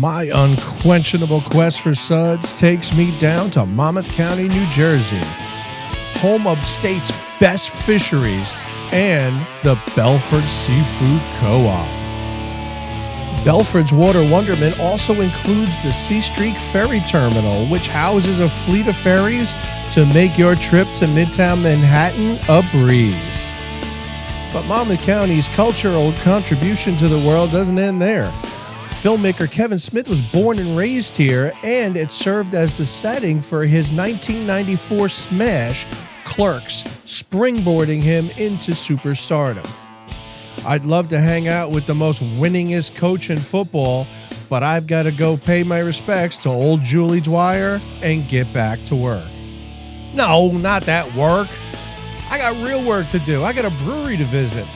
My unquenchable quest for suds takes me down to Monmouth County, New Jersey, home of state's best fisheries and the Belford Seafood Co-op. Belford's water wonderment also includes the Sea Streak Ferry Terminal, which houses a fleet of ferries to make your trip to Midtown Manhattan a breeze. But Monmouth County's cultural contribution to the world doesn't end there. Filmmaker Kevin Smith was born and raised here, and it served as the setting for his 1994 smash, Clerks, springboarding him into superstardom. I'd love to hang out with the most winningest coach in football, but I've got to go pay my respects to old Julie Dwyer and get back to work. No, not that work. I got real work to do. I got a brewery to visit.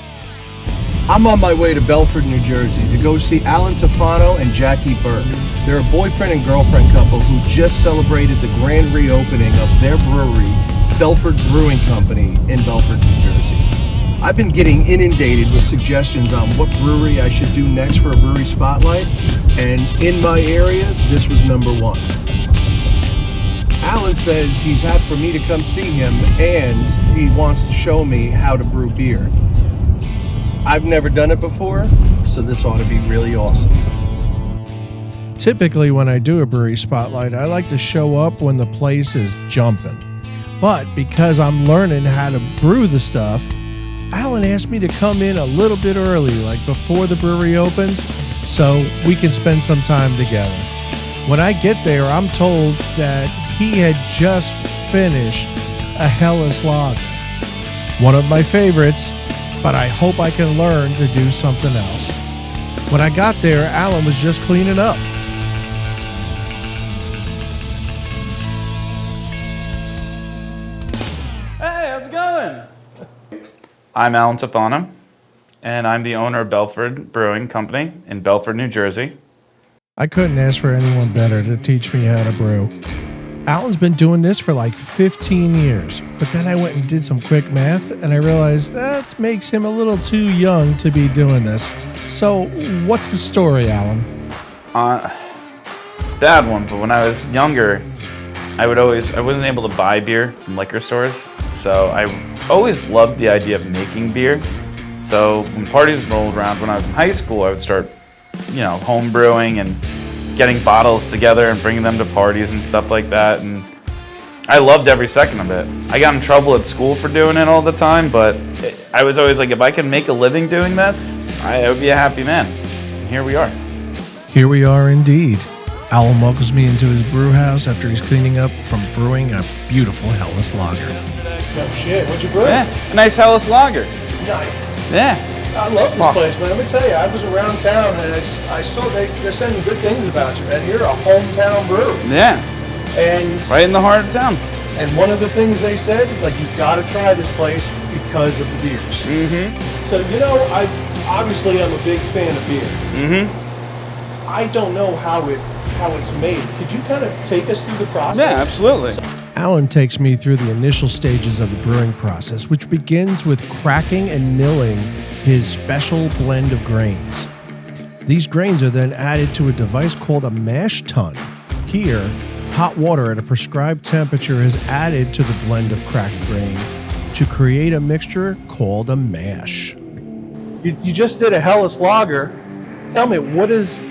I'm on my way to Belford, New Jersey to go see Alan Tofano and Jackie Burke. They're a boyfriend and girlfriend couple who just celebrated the grand reopening of their brewery, Belford Brewing Company in Belford, New Jersey. I've been getting inundated with suggestions on what brewery I should do next for a brewery spotlight, and in my area, this was number one. Alan says he's happy for me to come see him, and he wants to show me how to brew beer. I've never done it before, so this ought to be really awesome. Typically, when I do a brewery spotlight, I like to show up when the place is jumping. But because I'm learning how to brew the stuff, Alan asked me to come in a little bit early, like before the brewery opens, so we can spend some time together. When I get there, I'm told that he had just finished a Helles Lager. One of my favorites, but I hope I can learn to do something else. When I got there, Alan was just cleaning up. Hey, how's it going? I'm Alan Tofano, and I'm the owner of Belford Brewing Company in Belford, New Jersey. I couldn't ask for anyone better to teach me how to brew. Alan's been doing this for like 15 years, but then I went and did some quick math, and I realized that makes him a little too young to be doing this. So, what's the story, Alan? It's a bad one, but when I was younger, I wasn't able to buy beer from liquor stores, so I always loved the idea of making beer. So when parties rolled around when I was in high school, I would start, home brewing and getting bottles together and bringing them to parties and stuff like that. And I loved every second of it. I got in trouble at school for doing it all the time, but I was always like, if I can make a living doing this, I would be a happy man. And here we are. Here we are indeed. Alan welcomes me into his brew house after he's cleaning up from brewing a beautiful Helles Lager. Oh shit, what'd you brew? Yeah, a nice Helles Lager. Nice. Yeah. I love this place, man. Let me tell you, I was around town and I saw they're saying good things about you, man. You're a hometown brewer. Yeah. And right in the heart of town. And one of the things they said is like, you've got to try this place because of the beers. Mm-hmm. So, I'm a big fan of beer. Mm-hmm. I don't know how it's made. Could you kind of take us through the process? Yeah, absolutely. Alan takes me through the initial stages of the brewing process, which begins with cracking and milling his special blend of grains. These grains are then added to a device called a mash tun. Here, hot water at a prescribed temperature is added to the blend of cracked grains to create a mixture called a mash. You just did a Helles Lager. Tell me,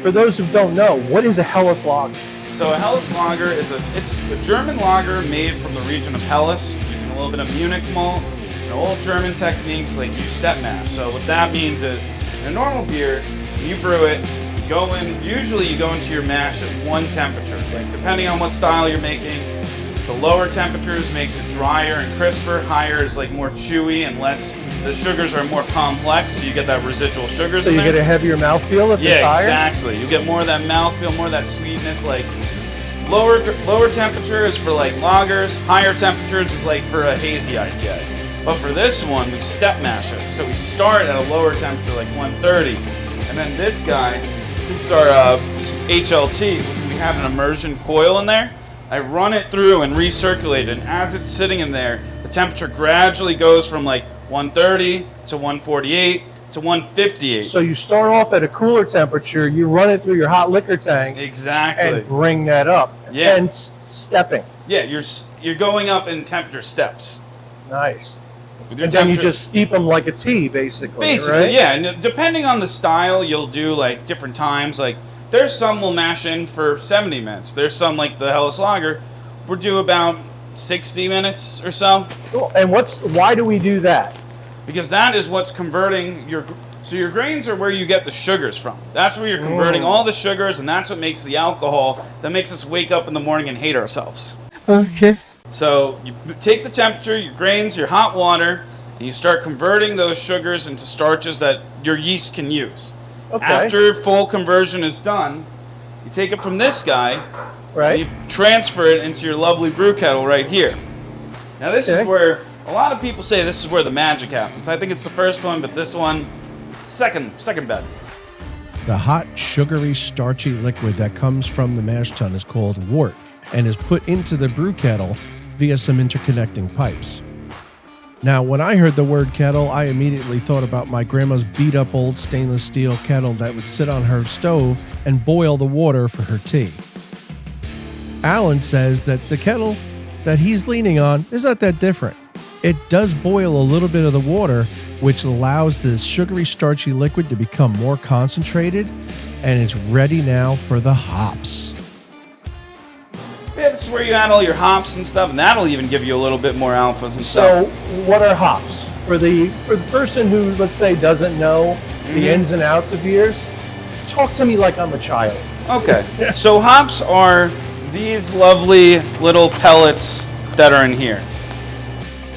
for those who don't know, what is a Helles Lager? So a Helles Lager it's a German lager made from the region of Helles, using a little bit of Munich malt and old German techniques like use step mash. So what that means is, in a normal beer, when you brew it, usually you go into your mash at one temperature. Like depending on what style you're making, the lower temperatures makes it drier and crisper, higher is like more chewy and less, the sugars are more complex, so you get that residual sugars in there. So you get a heavier mouthfeel if it's higher? Yeah, exactly. You get more of that mouthfeel, more of that sweetness. Like lower temperature is for like lagers, higher temperatures is like for a hazy IPA. But for this one, we step mash it. So we start at a lower temperature, like 130. And then this guy, this is our HLT, which we have an immersion coil in there. I run it through and recirculate it. And as it's sitting in there, the temperature gradually goes from like 130 to 148 to 158. So you start off at a cooler temperature, you run it through your hot liquor tank, Exactly. and bring that up. Yeah. And stepping. Yeah, you're going up in temperature steps. Nice. With your And then you temperature- just steep them like a tea, basically. Basically, right? yeah. And depending on the style, you'll do like different times. Like there's some we'll mash in for 70 minutes. There's some like the Helles Lager, we'll do about 60 minutes or so. Cool. And why do we do that? Because that is what's converting so your grains are where you get the sugars from. That's where you're converting all the sugars, and that's what makes the alcohol that makes us wake up in the morning and hate ourselves. Okay. So you take the temperature, your grains, your hot water, and you start converting those sugars into starches that your yeast can use. Okay. After full conversion is done, you take it from this guy, Right. and you transfer it into your lovely brew kettle right here. Now this is where a lot of people say this is where the magic happens. I think it's the first one, but this one, second best. The hot, sugary, starchy liquid that comes from the mash tun is called wort and is put into the brew kettle via some interconnecting pipes. Now, when I heard the word kettle, I immediately thought about my grandma's beat-up old stainless steel kettle that would sit on her stove and boil the water for her tea. Alan says that the kettle that he's leaning on is not that different. It does boil a little bit of the water, which allows this sugary, starchy liquid to become more concentrated, and it's ready now for the hops. Yeah, this is where you add all your hops and stuff, and that'll even give you a little bit more alphas and So stuff. what are hops? For the person who, let's say, doesn't know the ins and outs of beers, talk to me like I'm a child. Okay, so hops are these lovely little pellets that are in here.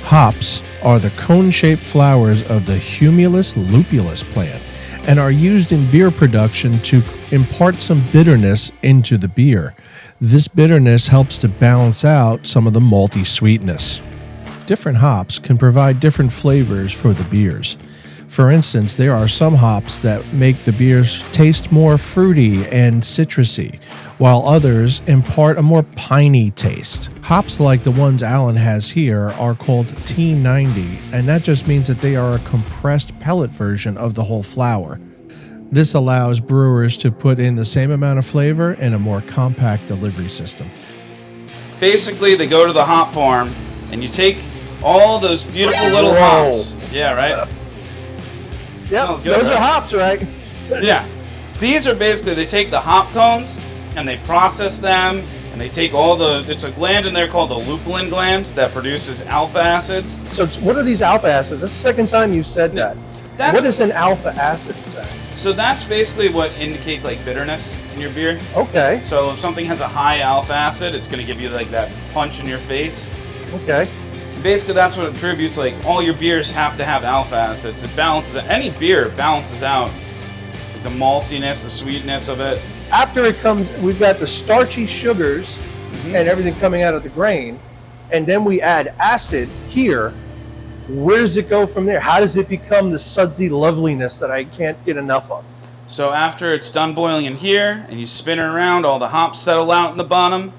Hops are the cone-shaped flowers of the Humulus lupulus plant and are used in beer production to impart some bitterness into the beer. This bitterness helps to balance out some of the malty sweetness. Different hops can provide different flavors for the beers. For instance, there are some hops that make the beers taste more fruity and citrusy, while others impart a more piney taste. Hops like the ones Alan has here are called T90, and that just means that they are a compressed pellet version of the whole flower. This allows brewers to put in the same amount of flavor in a more compact delivery system. Basically, they go to the hop farm, and you take all those beautiful little Whoa. hops. Yeah, right? Yeah, Sounds good, those right? are hops, right? Yeah. These are basically, they take the hop cones, and they process them, and they take it's a gland in there called the lupulin gland that produces alpha acids. So what are these alpha acids? That's the second time you said that. That's- What is an alpha acid exactly? So that's basically what indicates like bitterness in your beer. Okay, So if something has a high alpha acid, it's going to give you like that punch in your face. okay. And basically, that's what attributes like all your beers have to have alpha acids. It balances any beer balances out like, the maltiness, the sweetness of it. After it comes, we've got the starchy sugars and everything coming out of the grain, and then we add acid here. Where does it go from there? How does it become the sudsy loveliness that I can't get enough of? So after it's done boiling in here and you spin it around, all the hops settle out in the bottom.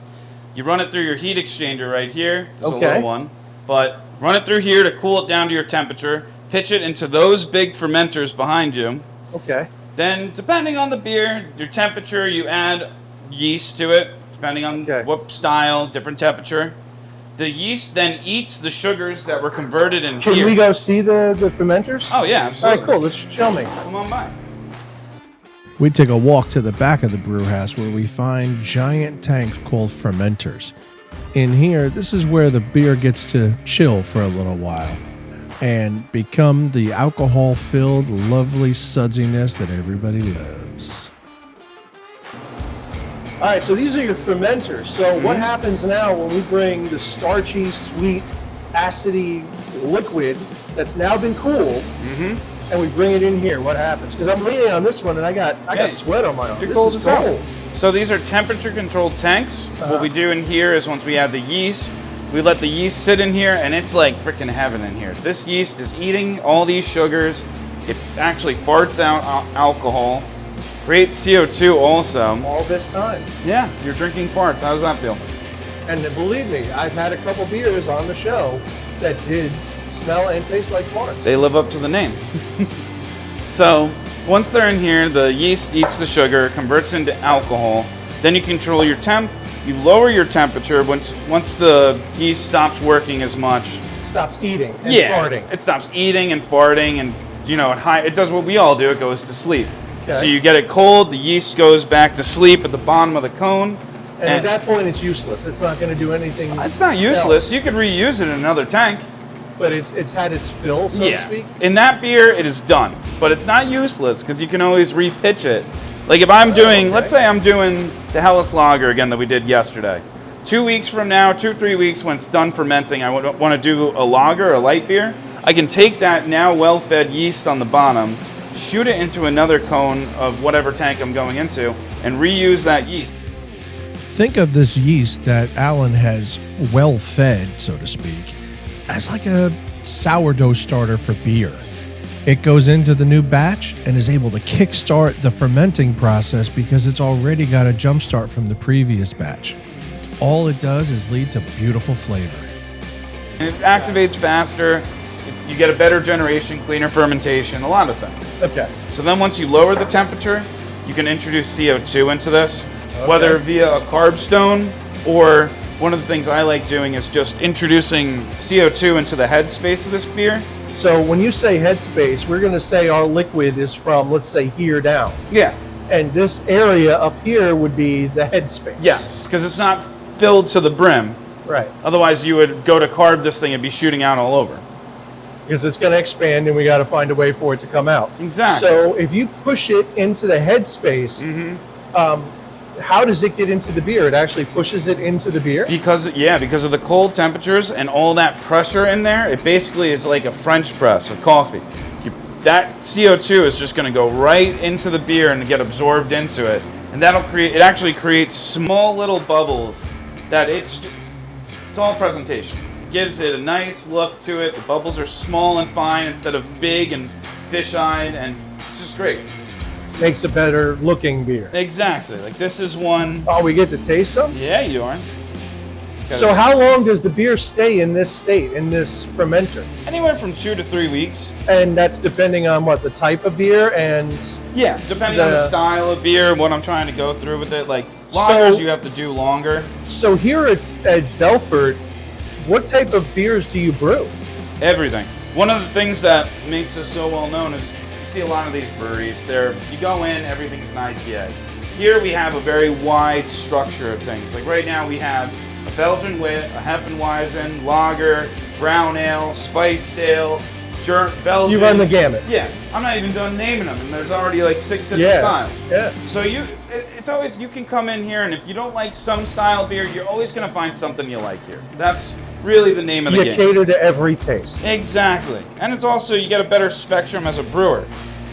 You run it through your heat exchanger right here. There's a little one. But run it through here to cool it down to your temperature. Pitch it into those big fermenters behind you. Okay. Then, depending on the beer, your temperature, you add yeast to it, depending on what style, different temperature. The yeast then eats the sugars that were converted in here. Can we go see the fermenters? Oh, yeah, All absolutely. right, cool. Let's show me. Come on by. We take a walk to the back of the brew house where we find giant tanks called fermenters. In here, this is where the beer gets to chill for a little while and become the alcohol-filled, lovely sudsiness that everybody loves. All right, so these are your fermenters. So what happens now when we bring the starchy, sweet, acidy liquid that's now been cooled, and we bring it in here? What happens? Because I'm leaning on this one, and I got sweat on my arm. You're This cold is as hell. cold. So these are temperature-controlled tanks. What we do in here is once we add the yeast, we let the yeast sit in here, and it's like freaking heaven in here. This yeast is eating all these sugars. It actually farts out alcohol, creates CO2 also. All this time. Yeah, you're drinking farts. How does that feel? And believe me, I've had a couple beers on the show that did smell and taste like farts. They live up to the name. So once they're in here, the yeast eats the sugar, converts into alcohol. Then you control your temp. You lower your temperature once the yeast stops working as much. Stops eating and farting. It stops eating and farting, and it does what we all do. It goes to sleep. Okay. So you get it cold. The yeast goes back to sleep at the bottom of the cone. And at that point, it's useless. It's not going to do anything. It's not useless. You could reuse it in another tank. But it's had its fill, so to speak? In that beer, it is done. But it's not useless because you can always repitch it. Like if I'm doing, let's say I'm doing the Helles Lager again that we did yesterday. 2 weeks from now, 2-3 weeks when it's done fermenting, I want to do a lager, a light beer. I can take that now well-fed yeast on the bottom, shoot it into another cone of whatever tank I'm going into, and reuse that yeast. Think of this yeast that Alan has well fed, so to speak, as like a sourdough starter for beer. It goes into the new batch and is able to kickstart the fermenting process because it's already got a jump start from the previous batch. All it does is lead to beautiful flavor. It activates faster, you get a better generation, cleaner fermentation, a lot of things. Okay. So then once you lower the temperature, you can introduce CO2 into this, whether via a carb stone or one of the things I like doing is just introducing CO2 into the head space of this beer. So when you say headspace, we're going to say our liquid is from, let's say, here down. Yeah. And this area up here would be the headspace. Yes, because it's not filled to the brim. Right. Otherwise, you would go to carb this thing and be shooting out all over. Because it's going to expand and we got to find a way for it to come out. Exactly. So if you push it into the headspace, how does it get into the beer? It actually pushes it into the beer? Because of the cold temperatures and all that pressure in there, it basically is like a French press of coffee. That CO2 is just going to go right into the beer and get absorbed into it. And it actually creates small little bubbles that it's all presentation. It gives it a nice look to it. The bubbles are small and fine instead of big and fish-eyed, and it's just great. Makes a better looking beer. Exactly. Like this is one. Oh, we get to taste some? Yeah, you are. So how long does the beer stay in this state, in this fermenter? Anywhere from 2 to 3 weeks. And that's depending on what, the type of beer and... Yeah, depending on the style of beer, what I'm trying to go through with it. Like lagers, you have to do longer. So here at Belford, what type of beers do you brew? Everything. One of the things that makes us so well known is you see a lot of these breweries. You go in, everything's an IPA. Here we have a very wide structure of things. Like right now we have a Belgian wit, a Hefeweizen, lager, brown ale, spiced ale, Belgian. You run the gamut. Yeah, I'm not even done naming them, and there's already like 6 different styles. Yeah. So it's always, you can come in here, and if you don't like some style beer, you're always going to find something you like here. That's really the name of the game. You cater to every taste. Exactly, and it's also, you get a better spectrum as a brewer.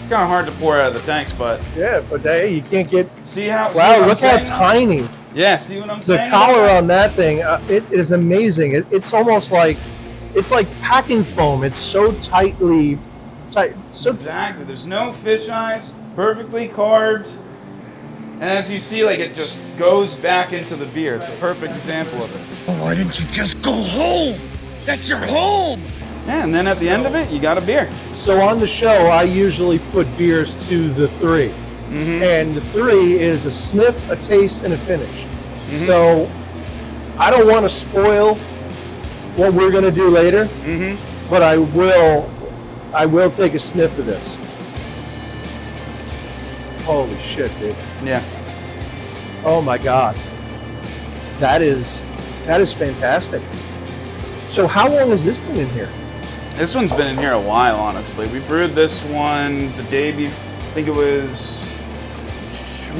Kind of hard to pour out of the tanks, but yeah, but hey, you can't get. See how? Wow, look how tiny. Yeah, see what I'm saying? The collar on that thing, it is amazing. It's almost like, it's like packing foam. It's so tightly, tight. So exactly. There's no fish eyes. Perfectly carved. And as you see, like it just goes back into the beer. It's a perfect example of it. Well, why didn't you just go home? That's your home. Yeah, and then at the end of it, you got a beer. So on the show, I usually put beers to the 3. And the 3 is a sniff, a taste, and a finish. So I don't want to spoil what we're going to do later, but I will take a sniff of this. Holy shit, dude. Yeah. Oh my God. That is fantastic. So how long has this been in here? This one's been in here a while, honestly. We brewed this one the day before. I think it was.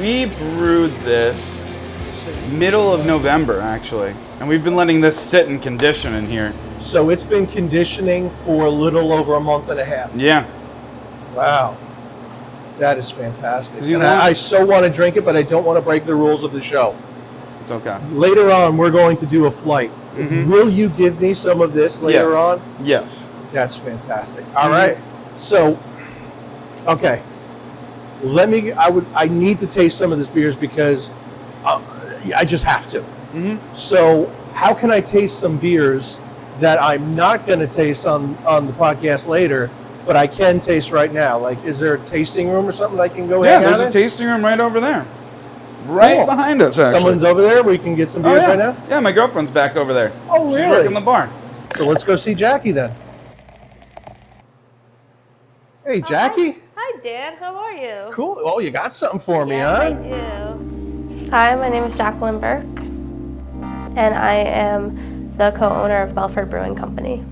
We brewed this middle of November, actually. And we've been letting this sit and condition in here. So it's been conditioning for a little over a month and a half. Yeah. Wow. That is fantastic. And I so want to drink it, but I don't want to break the rules of the show. It's okay. Later on, we're going to do a flight. Will you give me some of this later on? Yes. That's fantastic. All right. So, okay. I need to taste some of this beers because I just have to. So how can I taste some beers that I'm not going to taste on the podcast later, but I can taste right now. Like, is there a tasting room or something I can go hang out there's a in? tasting room right over there. Right Cool. behind us, actually. Someone's over there where you can get some beers right now? Yeah, my girlfriend's back over there. Oh, really? She's working the bar. So let's go see Jackie then. Hey, Jackie. Hi, Dan. How are you? Cool. Oh, you got something for me, Yes, huh? I do. Hi, my name is Jacqueline Burke, and I am the co-owner of Belford Brewing Company.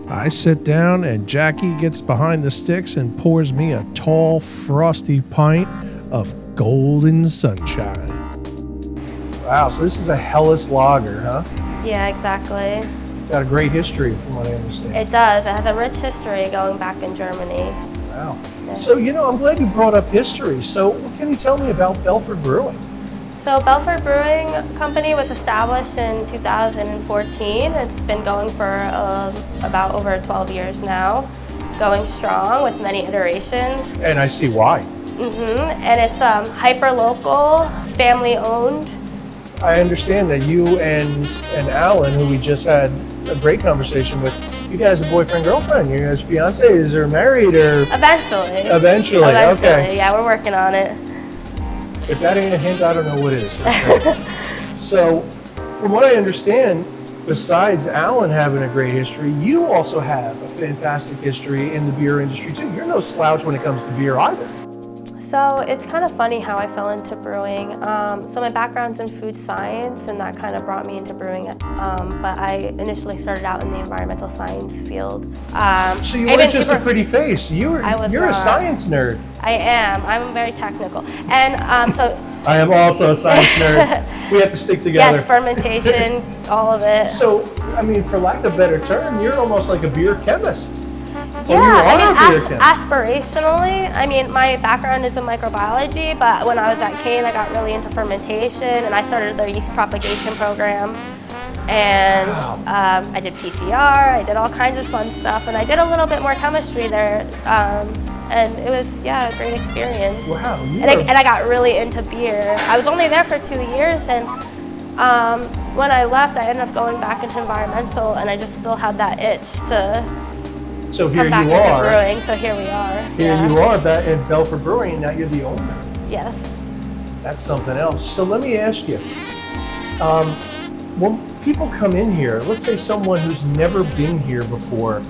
I sit down and Jackie gets behind the sticks and pours me a tall, frosty pint of golden sunshine. Wow, so this is a Helles lager, huh? Yeah, exactly. Got a great history from what I understand. It does. It has a rich history going back in Germany. Wow. Yeah. So, I'm glad you brought up history. So, what can you tell me about Belford Brewing? So Belford Brewing Company was established in 2014. It's been going for about over 12 years now, going strong with many iterations. And I see why. And it's hyper-local, family-owned. I understand that you and Alan, who we just had a great conversation with, you guys are boyfriend, girlfriend. You guys fiancés or married or? Eventually. Eventually, okay. Yeah, we're working on it. If that ain't a hint, I don't know what is. So, from what I understand, besides Alan having a great history, you also have a fantastic history in the beer industry too. You're no slouch when it comes to beer either. So it's kind of funny how I fell into brewing. So my background's in food science, and that kind of brought me into brewing. But I initially started out in the environmental science field. So you weren't just a pretty face. You're a science nerd. I am. I'm very technical. And so... I am also a science nerd. We have to stick together. Yes, fermentation, all of it. So, for lack of a better term, you're almost like a beer chemist. Yeah, aspirationally, my background is in microbiology, but when I was at Kane, I got really into fermentation, and I started their yeast propagation program, and I did PCR, I did all kinds of fun stuff, and I did a little bit more chemistry there, and it was, a great experience. Wow. And I got really into beer. I was only there for 2 years, and when I left, I ended up going back into environmental, and I just still had that itch to... So here come back you are. Into brewing, so here we are. Here you are at Belford Brewing, and now you're the owner. Yes. That's something else. So let me ask you, when people come in here, let's say someone who's never been here before,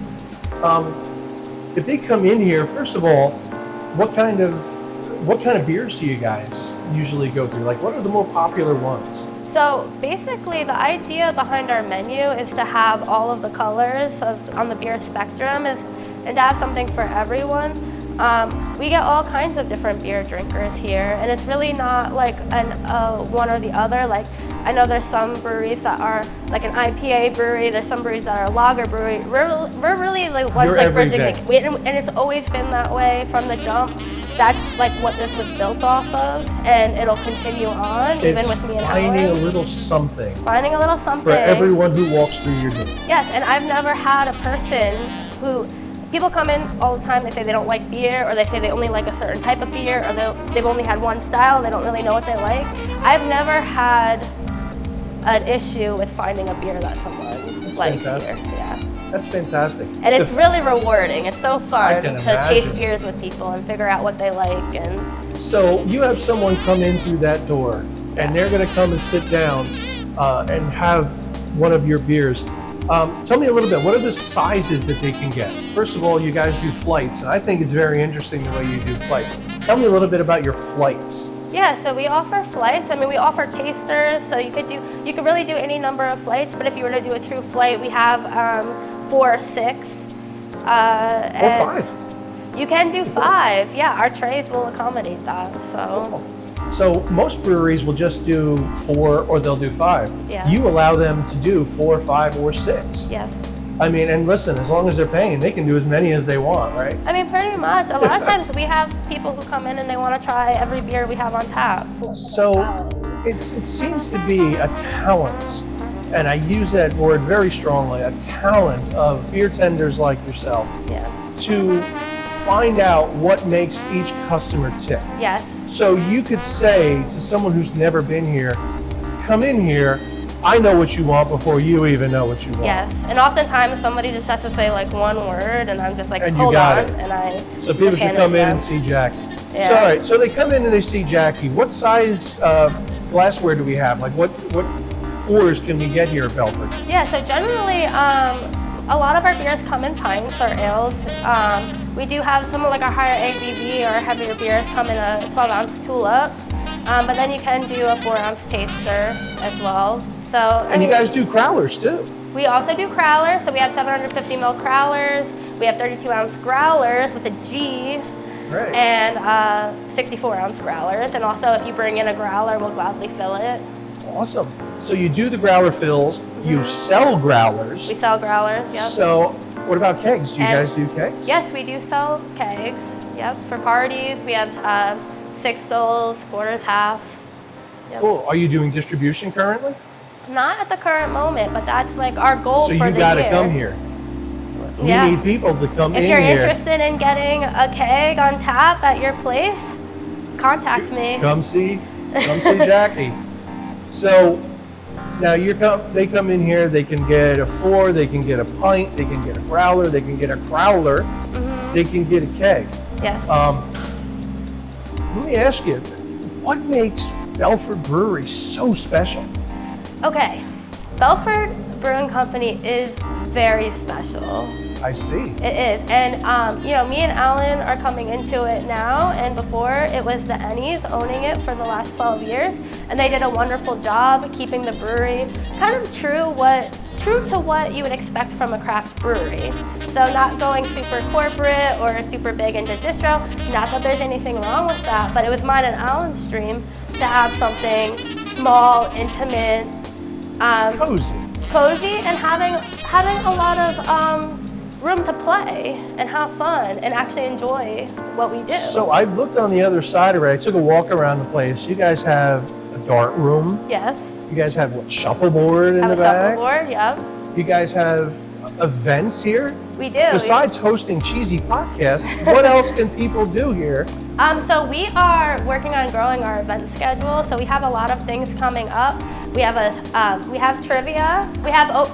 if they come in here, first of all, what kind of beers do you guys usually go through? Like, what are the more popular ones? So basically, the idea behind our menu is to have all of the colors on the beer spectrum, and to have something for everyone. We get all kinds of different beer drinkers here, and it's really not like one or the other. Like, I know there's some breweries that are like an IPA brewery. There's some breweries that are a lager brewery. We're really like ones like bridging, and it's always been that way from the jump. That's like what this was built off of, and it'll continue on even with me and Alan. Finding a little something. Finding a little something. For everyone who walks through your door. Yes, and I've never had a person who, people come in all the time, they say they don't like beer, or they say they only like a certain type of beer, or they've only had one style, they don't really know what they like. I've never had an issue with finding a beer that someone likes here. Yeah. That's fantastic. And it's really rewarding. It's so fun to imagine. taste beers with people and figure out what they like. And so you have someone come in through that door, and they're going to come and sit down and have one of your beers. Tell me a little bit, what are the sizes that they can get? First of all, you guys do flights, and I think it's very interesting the way you do flights. Tell me a little bit about your flights. Yeah, so we offer flights. We offer tasters, so you could really do any number of flights, but if you were to do a true flight, we have 4 or 6. Or 5. You can do 5. Yeah, our trays will accommodate that. So most breweries will just do 4 or they'll do 5. Yeah. You allow them to do 4, 5, or 6. Yes. And listen, as long as they're paying, they can do as many as they want, right? Pretty much. A lot of times we have people who come in and they want to try every beer we have on tap. So it seems to be a talent, and I use that word very strongly, a talent of beer tenders like yourself to find out what makes each customer tick. Yes. So you could say to someone who's never been here, come in here, I know what you want before you even know what you want. Yes, and oftentimes somebody just has to say like one word, and I'm just like, And you hold got on, it. and I. So people just should hand come it in to and them. see Jackie. Yeah. So all right, so they come in and they see Jackie. What size glassware do we have? Like what pours can we get here at Belford? Yeah, so generally, a lot of our beers come in pints or ales. We do have some of like our higher ABV or heavier beers come in a 12-ounce tulip, but then you can do a 4-ounce taster as well. So And you guys do crowlers too. we also do crowlers, so we have 750 ml crowlers, we have 32-ounce growlers with a G, Right. and 64-ounce growlers. And also, if you bring in a growler, we'll gladly fill it. Awesome. So you do the growler fills. You sell growlers. We sell growlers, yep. So what about kegs? Do you And- guys do kegs? Yes, we do sell kegs. Yep, for parties, we have 6-stoles, quarters, halves. Yep. Cool. Are you doing distribution currently? Not at the current moment, but that's like our goal So for you the got to year. come here. We Yeah. need people to come If in you're here. interested in getting a keg on tap at your place, contact me. Come see Jackie. So now they come in here. They can get a 4. They can get a pint. They can get a growler. They can get a crowler. They can get a keg. Yes. Let me ask you, what makes Belford Brewery so special? Okay, Belford Brewing Company is very special. I see. It is, and me and Alan are coming into it now, and before it was the Ennies owning it for the last 12 years, and they did a wonderful job keeping the brewery kind of true to what you would expect from a craft brewery. So not going super corporate or super big into distro, not that there's anything wrong with that, but it was mine and Alan's dream to have something small, intimate, cozy, and having a lot of room to play and have fun and actually enjoy what we do. So I looked on the other side of it. I took a walk around the place. You guys have a dart room. Yes. You guys have what, shuffleboard in Have the a back? shuffleboard, yep. You guys have events here. We do. Besides hosting cheesy podcasts, what else can people do here? So we are working on growing our event schedule. So we have a lot of things coming up. We have trivia.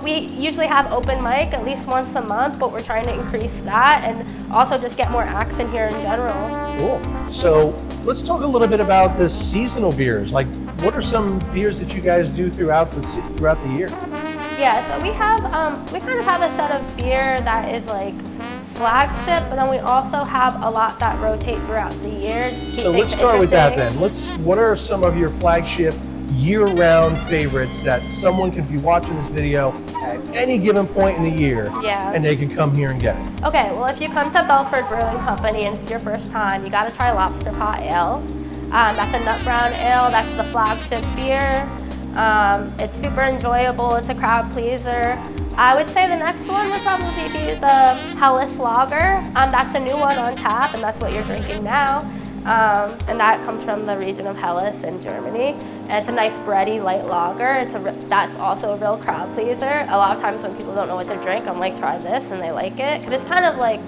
We usually have open mic at least once a month, but we're trying to increase that and also just get more acts in here in general. Cool. So let's talk a little bit about the seasonal beers. Like, what are some beers that you guys do throughout the year? Yeah, so we kind of have a set of beer that is like flagship, but then we also have a lot that rotate throughout the year. So let's start with that then. What are some of your flagship year-round favorites that someone can be watching this video at any given point in the year, and they can come here and get it? Okay, well, if you come to Belford Brewing Company and it's your first time, you got to try Lobster Pot Ale. That's a nut brown ale. That's the flagship beer. It's super enjoyable. It's a crowd pleaser. I would say the next one would probably be the Helles Lager. That's a new one on tap, and that's what you're drinking now. And that comes from the region of Helles in Germany. And it's a nice bready light lager. That's also a real crowd pleaser. A lot of times when people don't know what to drink, I'm like, try this, and they like it. Because it's kind of like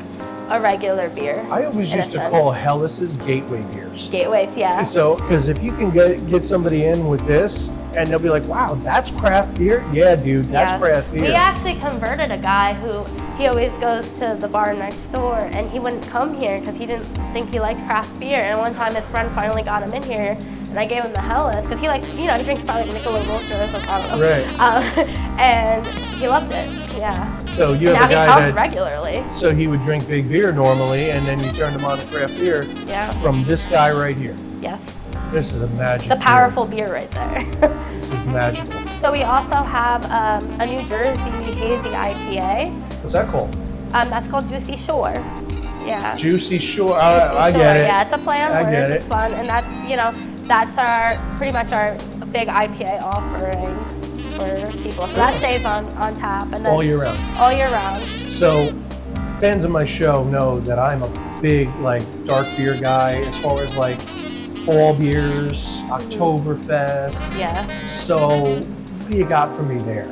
a regular beer. I always used to call Helles's gateway beers. Gateways, yeah. So, because if you can get somebody in with this, and they'll be like, wow, that's craft beer? Yeah, dude, that's craft beer. We actually converted a guy who, he always goes to the bar next door, and he wouldn't come here because he didn't think he liked craft beer. And one time his friend finally got him in here, and I gave him the Helles, because he likes, he drinks probably like Michelob Ultra or something, I don't know. Right. And he loved it, yeah. So you and have a now guy he comes that, regularly. so he would drink big beer normally, and then you turned him on to craft beer from this guy right here. Yes. This is a magic The powerful beer right there. This is magical. So we also have a New Jersey hazy IPA. What's that called? That's called Juicy Shore. Yeah. Juicy Shore. Juicy I Shore. get it. Yeah, it's a play on I words. get it. It's fun, and that's pretty much our big IPA offering for people. So that stays on tap and then All year round. All year round. So fans of my show know that I'm a big dark beer guy as far as fall beers, Oktoberfest. Yes. So what do you got for me there?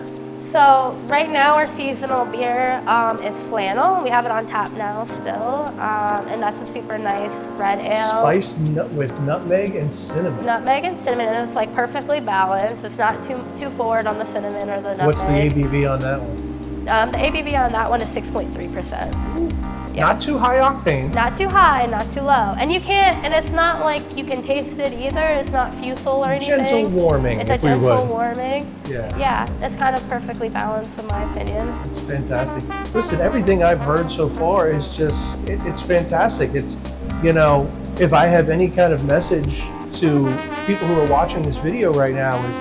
So right now our seasonal beer is flannel. We have it on tap now still, and that's a super nice red ale. Spiced with nutmeg and cinnamon. Nutmeg and cinnamon, and it's like perfectly balanced. It's not too forward on the cinnamon or the nutmeg. What's the ABV on that one? The ABV on that one is 6.3%. Yeah. Not too high octane. Not too high, not too low. And you can't, and it's not like you can taste it either. It's not fusel or anything. Gentle warming, It's a if we gentle would. warming. Yeah. Yeah, it's kind of perfectly balanced in my opinion. It's fantastic. Listen, everything I've heard so far is just, it's fantastic. It's, you know, if I have any kind of message to people who are watching this video right now is,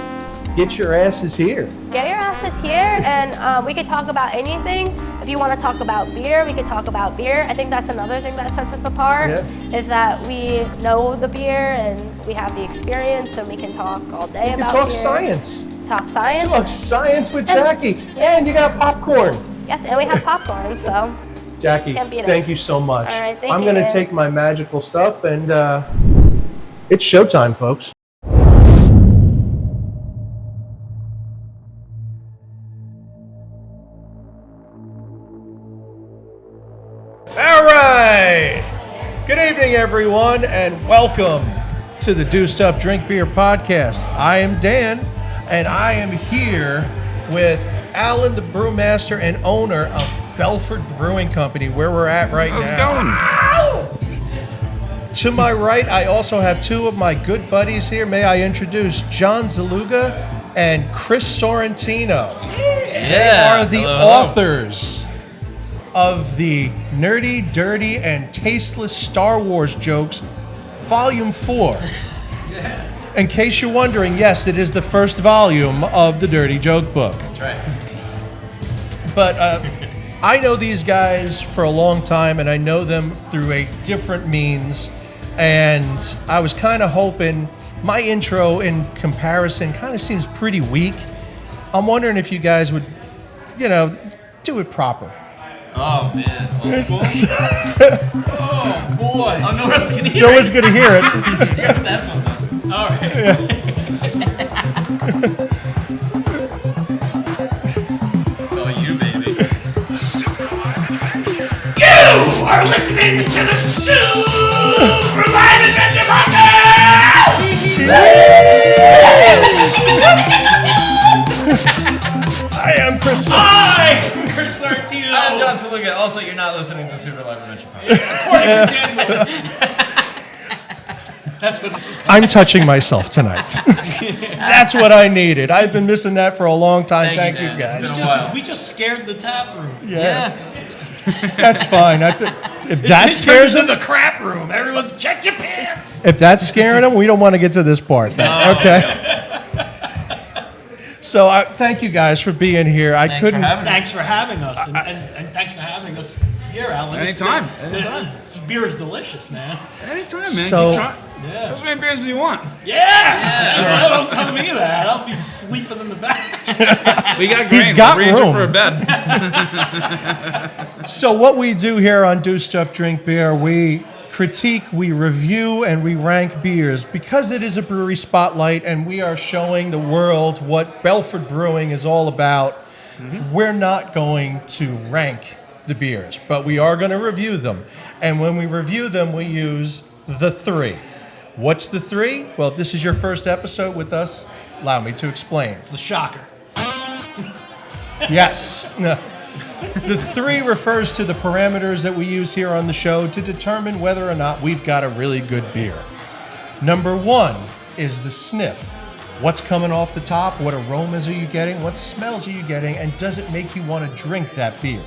get your asses here. Get your asses here, and we could talk about anything. If you want to talk about beer, we could talk about beer. I think that's another thing that sets us apart, is that we know the beer and we have the experience, and we can talk all day about talk beer. Science. Talk science. Talk science with Jackie. And you got popcorn. Yes, and we have popcorn, so. Jackie, Can't beat it. thank you so much. All right, thank I'm you, going to man. take my magical stuff, and it's showtime, folks. All right. Good evening, everyone, and welcome to the Do Stuff Drink Beer podcast. I am Dan, and I am here with Alan, the brewmaster and owner of Belford Brewing Company, where we're at right now. To my right, I also have two of my good buddies here. May I introduce John Zaluga and Chris Sorrentino. They are the authors of the Nerdy, Dirty, and Tasteless Star Wars Jokes, Volume 4. In case you're wondering, yes, it is the first volume of the Dirty Joke Book. That's right. But I know these guys for a long time, and I know them through a different means. And I was kind of hoping, my intro in comparison kind of seems pretty weak. I'm wondering if you guys would, you know, do it proper. Oh man, old school. Oh boy. Oh, no one's gonna hear No one's going to hear it. it. Put the headphones on. All right. It's all you, baby. You are listening to the Super Live Adventure Podcast! I am Chris. I'm Chris Sorrentino. I'm John Saluga. Also, you're not listening to the Super Live Adventure Podcast. According to Dan Willis. That's what it's I'm touching myself tonight. That's what I needed. I've been missing that for a long time. Thank you, Dan. guys. It's been a while. We just scared the tap room. Yeah. That's fine. If that scares them, the crap room. Everyone's check your pants. if that's scaring them, we don't want to get to this part. Then. Okay. So thank you guys for being here. Thanks for having us. Thanks for having us, and thanks for having us here, Alan. Anytime. This beer is delicious, man. Anytime, man. So- Keep trying. Yeah. As many beers as you want. Yeah. Don't tell me that. I'll be sleeping in the back. We got He's grain. got We'll arrange room. it for a bed. So what we do here on Do Stuff Drink Beer, we critique, we review, and we rank beers because it is a brewery spotlight and we are showing the world what Belford Brewing is all about. We're not going to rank the beers, but we are going to review them. And when we review them, we use the three. What's the three? Well, if this is your first episode with us, allow me to explain. It's the shocker. Yes. No. The three refers to the parameters that we use here on the show to determine whether or not we've got a really good beer. Number one is the sniff. What's coming off the top? What aromas are you getting? What smells are you getting? And does it make you want to drink that beer?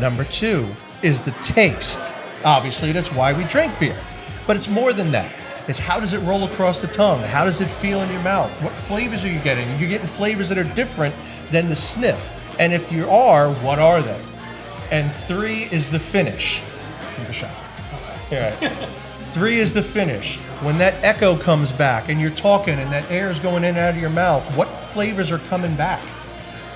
Number two is the taste. Obviously, that's why we drink beer. But it's more than that. It's how does it roll across the tongue? How does it feel in your mouth? What flavors are you getting? You're getting flavors that are different than the sniff. And if you are, what are they? And three is the finish. Give it a shot. All right. Three is the finish. When that echo comes back and you're talking and that air is going in and out of your mouth, what flavors are coming back?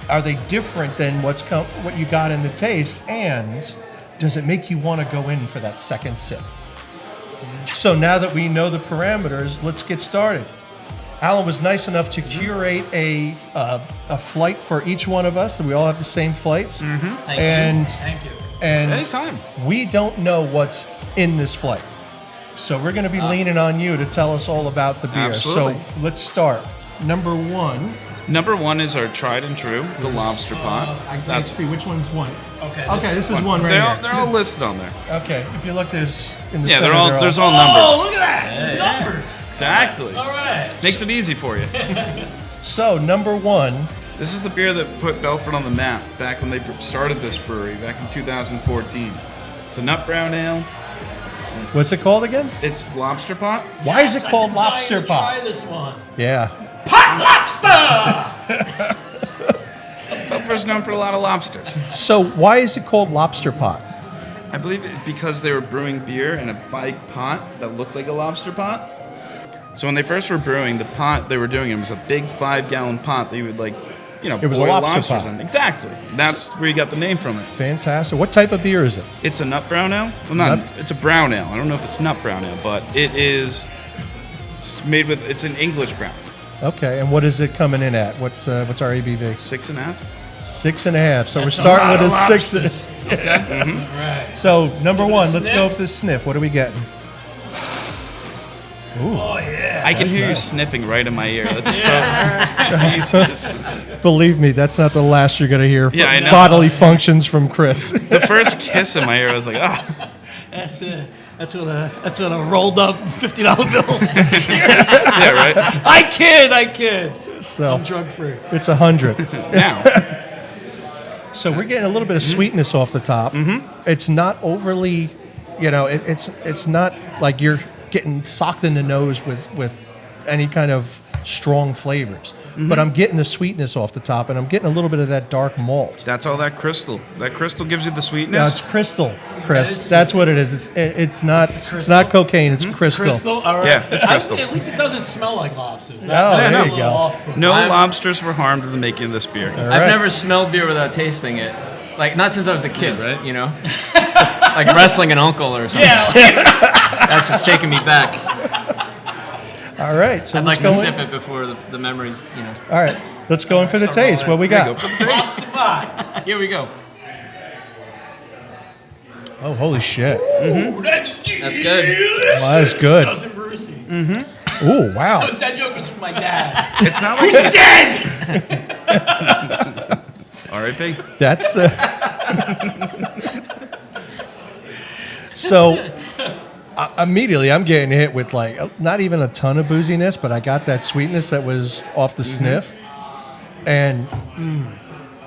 Are they different than what you got in the taste? And does it make you want to go in for that second sip? So now that we know the parameters, let's get started. Alan was nice enough to curate a flight for each one of us, and we all have the same flights. Thank you. And Anytime. we don't know what's in this flight. So we're going to be leaning on you to tell us all about the beer. Absolutely. So let's start. Number one. Number one is our tried and true, the Lobster Pot. Let's see, which one's one? Okay. This is one right here. They're all listed on there. Okay, if you look, there's in the Yeah, center. there's all Oh, numbers. look at that! There's numbers. Exactly. All right. Makes it easy for you. So, number one. This is the beer that put Belford on the map back when they started this brewery back in 2014. It's a nut brown ale. What's it called again? It's Lobster Pot. Why is it Yes, called I've been dying Lobster to Pot? Try this one. Yeah. Pot lobster. Belford's known for a lot of lobsters. So, why is it called Lobster Pot? I believe because they were brewing beer in a big pot that looked like a lobster pot. So when they first were brewing, the pot they were doing it was a big 5-gallon pot that you would It was a boil lobster lobsters pot. in. Exactly. That's where you got the name from it. Fantastic. What type of beer is it? It's a nut brown ale. Well, Nut- it's a brown ale. I don't know if it's nut brown ale, but it is. It's made with. It's an English brown. Okay, and what is it coming in at? What's our ABV? 6.5. 6.5. So we're That's a starting lot with a of 6. Right. So number Give it a one, let's sniff. go with the sniff. What are we getting? Oh yeah. I can hear nice. you sniffing right in my ear. That's so. Jesus. Believe me, that's not the last you're going to hear Yeah, I know. bodily functions from Chris. The first kiss in my ear, I was like, ah. That's it. That's what a rolled up $50 bills. Yeah, right. I kid. So I'm drug free. it's 100. Now, So we're getting a little bit of sweetness off the top. It's not overly, it's not like you're getting socked in the nose with any kind of strong flavors. But I'm getting the sweetness off the top, and I'm getting a little bit of that dark malt. that's all that crystal. That crystal gives you the Now sweetness. it's crystal, Chris. That's what it is. It's not cocaine. It's crystal. Crystal. All right. Yeah, it's crystal. At least it doesn't smell like lobsters. Oh, there That's you a go. little off-putting. No I'm- lobsters were harmed in the making of this beer. All I've right. never smelled beer without tasting it. Like, not since I was a kid, Yeah, right? you know? Like wrestling an uncle or something. Yeah. That's just taking me back. All right. So I'd let's like go to in. sip it before the memories, you know. All right. Let's go in for the Start taste. rolling. What we There you got? go. For the taste. Lobster pot. Here we go. Oh, holy shit. Ooh, that's good. Well, that's good. Cousin Brucey. Ooh, wow. That joke was from my dad. It's not like Who's dead? R.I.P. That's so. Immediately, I'm getting hit with like not even a ton of booziness, but I got that sweetness that was off the sniff, and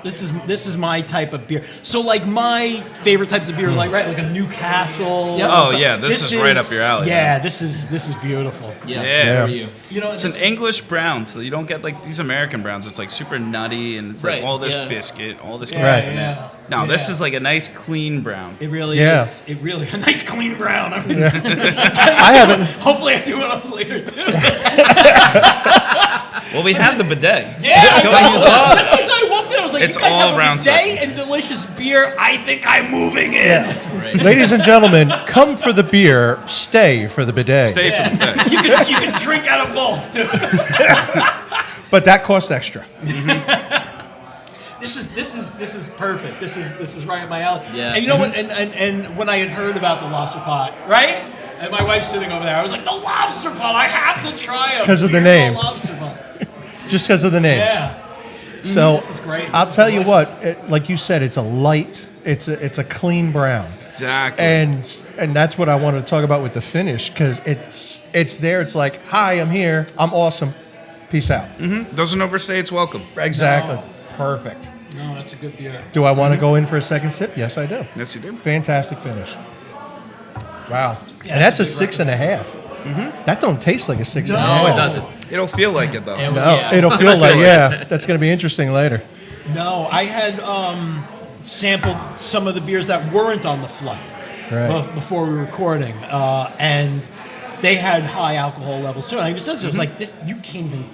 This is my type of beer. So like my favorite types of beer, like a Newcastle. Yep. Oh, yeah, this is right up your alley, Yeah, man. this is beautiful. Yeah. Yeah. For you. You know, It's an English brown, so you don't get like these American browns. It's like super nutty and it's Right, like all this yeah. biscuit, all this Yeah, crap in yeah, it. No, this yeah. is like a nice clean brown. It really Yeah. is. It really a nice clean brown. I mean, I haven't. hopefully I do it else later too. Well, we have the bidet. Yeah, Go I know. use that. That's why I walked in. I was like, It's you guys all have brown a bidet section. and delicious beer. I think I'm moving in. Ladies and gentlemen, come for the beer, stay for the bidet. Stay for the bidet. You can drink out of both. Too. But that costs extra. This is perfect. This is right up my alley. Yes. And you know what? And when I had heard about the lobster pot, right? And my wife's sitting over there. I was like, the lobster pot. I have to try it 'Cause of the Beer name. called Lobster pot. Just because of the name. Yeah. So This is great. This I'll is tell you delicious. what, like you said, it's a light, it's a clean brown. Exactly. And that's what I want to talk about with the finish, because it's there. It's like, hi, I'm here. I'm awesome. Peace out. Doesn't overstay its welcome. Exactly. No. Perfect. No, that's a good beer. Do I want to go in for a second sip? Yes, I do. Yes, you do. Fantastic finish. Wow. Yeah, and that's a it's a good 6.5. That don't taste like a 6.5. No, it doesn't. It'll feel like it though. And- No, Yeah. it'll feel like, yeah, that's going to be interesting later. No, I had sampled some of the beers that weren't on the flight Right. before we were recording, and they had high alcohol levels too. And I even said, I was like, this, you can't even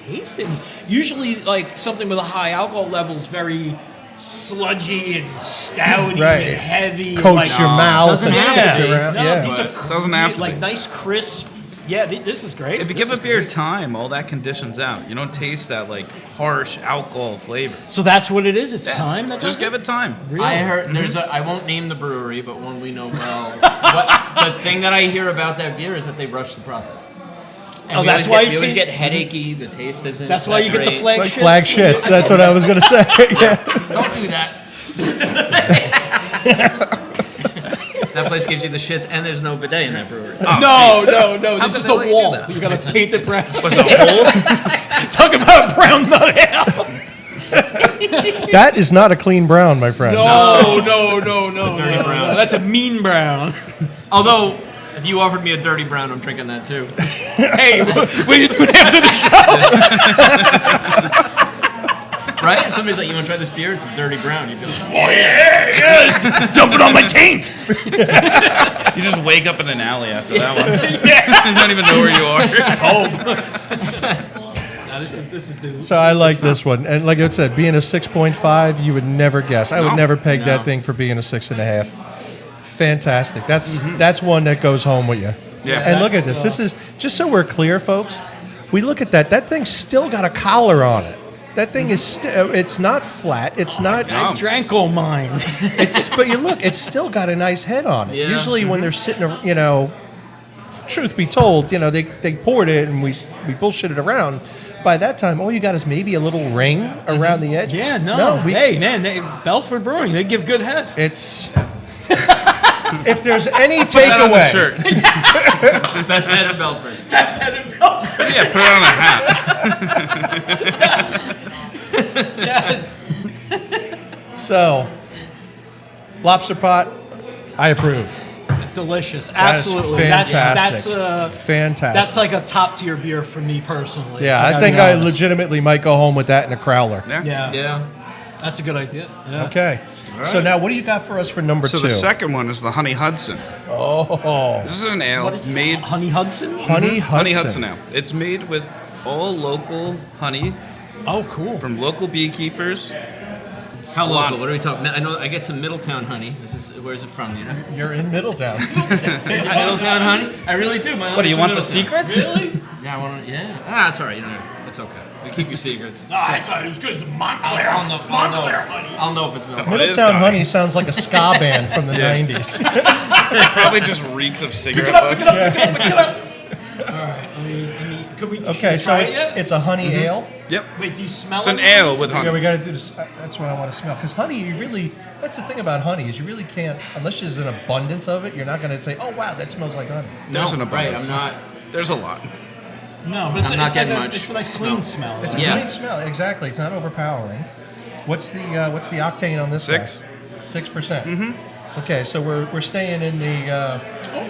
taste it. Usually, like something with a high alcohol level is very sludgy and stouty Right. and heavy. Coats and your mouth doesn't and have sticks to be. around. No, Yeah. these are Doesn't have to like be. nice crisp. Yeah, this is great. If you give a beer time, all that conditions out. You don't taste that like harsh alcohol flavor. So that's what it is. It's time. That Just give it time. Really? I heard there's I won't name the brewery, but one we know well. The thing that I hear about that beer is that they rush the process. And that's why we always get headachy. The taste isn't. That's why you get the great. flagships. Flag shits. That's what I was going to say. Yeah. Don't do that. That place gives you the shits, and there's no bidet in that brewery. No. It's just a they wall. do that? You gotta paint it brown. Was a hole? Talk about brown nut ale. That is not a clean brown, my friend. No. dirty brown. That's a mean brown. Although, if you offered me a dirty brown, I'm drinking that too. Hey, what are you doing after the show? Right? If somebody's like, you want to try this beer? It's a dirty brown. You'd be like, Oh yeah, jumping on my taint. You just wake up in an alley after that one. You don't even know where you are. This is the. So I like this one. And like I said, being a 6.5, you would never guess. I would never peg that thing for being a 6.5. Fantastic. That's one that goes home with you. Yeah. And look at this. This is, just so we're clear, folks, we look at that. That thing's still got a collar on it. That thing is it's not flat. It's not. I drank all mine. But you look, it's still got a nice head on it. Yeah. Usually when they're sitting, truth be told, they poured it and we bullshitted around. By that time, all you got is maybe a little ring around the edge. Yeah, no. Hey, man, Belford Brewing, they give good head. It's. If there's any takeaway, Shirt. best head in Belford. That's head in Belford. Yeah, put it on a hat. Yes. So, Lobster Pot, I approve. Delicious. That is Absolutely. fantastic. That's Fantastic. That's like a top tier beer for me personally. Yeah, I gotta think be I honest. legitimately might go home with that in a crowler. Yeah. Yeah. That's a good idea. Yeah. Okay. So now, what do you got for us for number So two? the second one is the Honey Hudson. Oh, This is an ale What is this? made Honey Hudson? Honey Hudson. Honey Hudson ale. It's made with all local honey Oh, cool. from local beekeepers. How local? What are we talking? I know I get some Middletown honey. Where's it from? You know? You're in Middletown. Is it Middletown honey? I really do. What do you want the secrets? Really? Yeah, I want to. Yeah. Ah, it's all right. You know, it's okay. We keep your secrets. No, I thought it was good. The Montclair. Montclair honey. I'll know if it's Middletown. What is Middletown Scotty? Honey sounds like a ska band from the 90s. It probably just reeks of cigarette butts. All right. Could we Okay, so try it yet? it's a honey ale. Yep. Wait, do you smell It's it? an ale with honey. Yeah, we got to do this. That's what I want to smell. Because honey, that's the thing about honey, is you really can't, unless there's an abundance of it, you're not going to say, oh, wow, that smells like honey. There's an right. abundance. I'm not. There's a lot. No, but I'm not it's getting like much It's a nice clean smell. It's a Yeah. clean smell, exactly. It's not overpowering. What's the octane on this? 6. 6%. Mm-hmm. Okay, so we're staying in the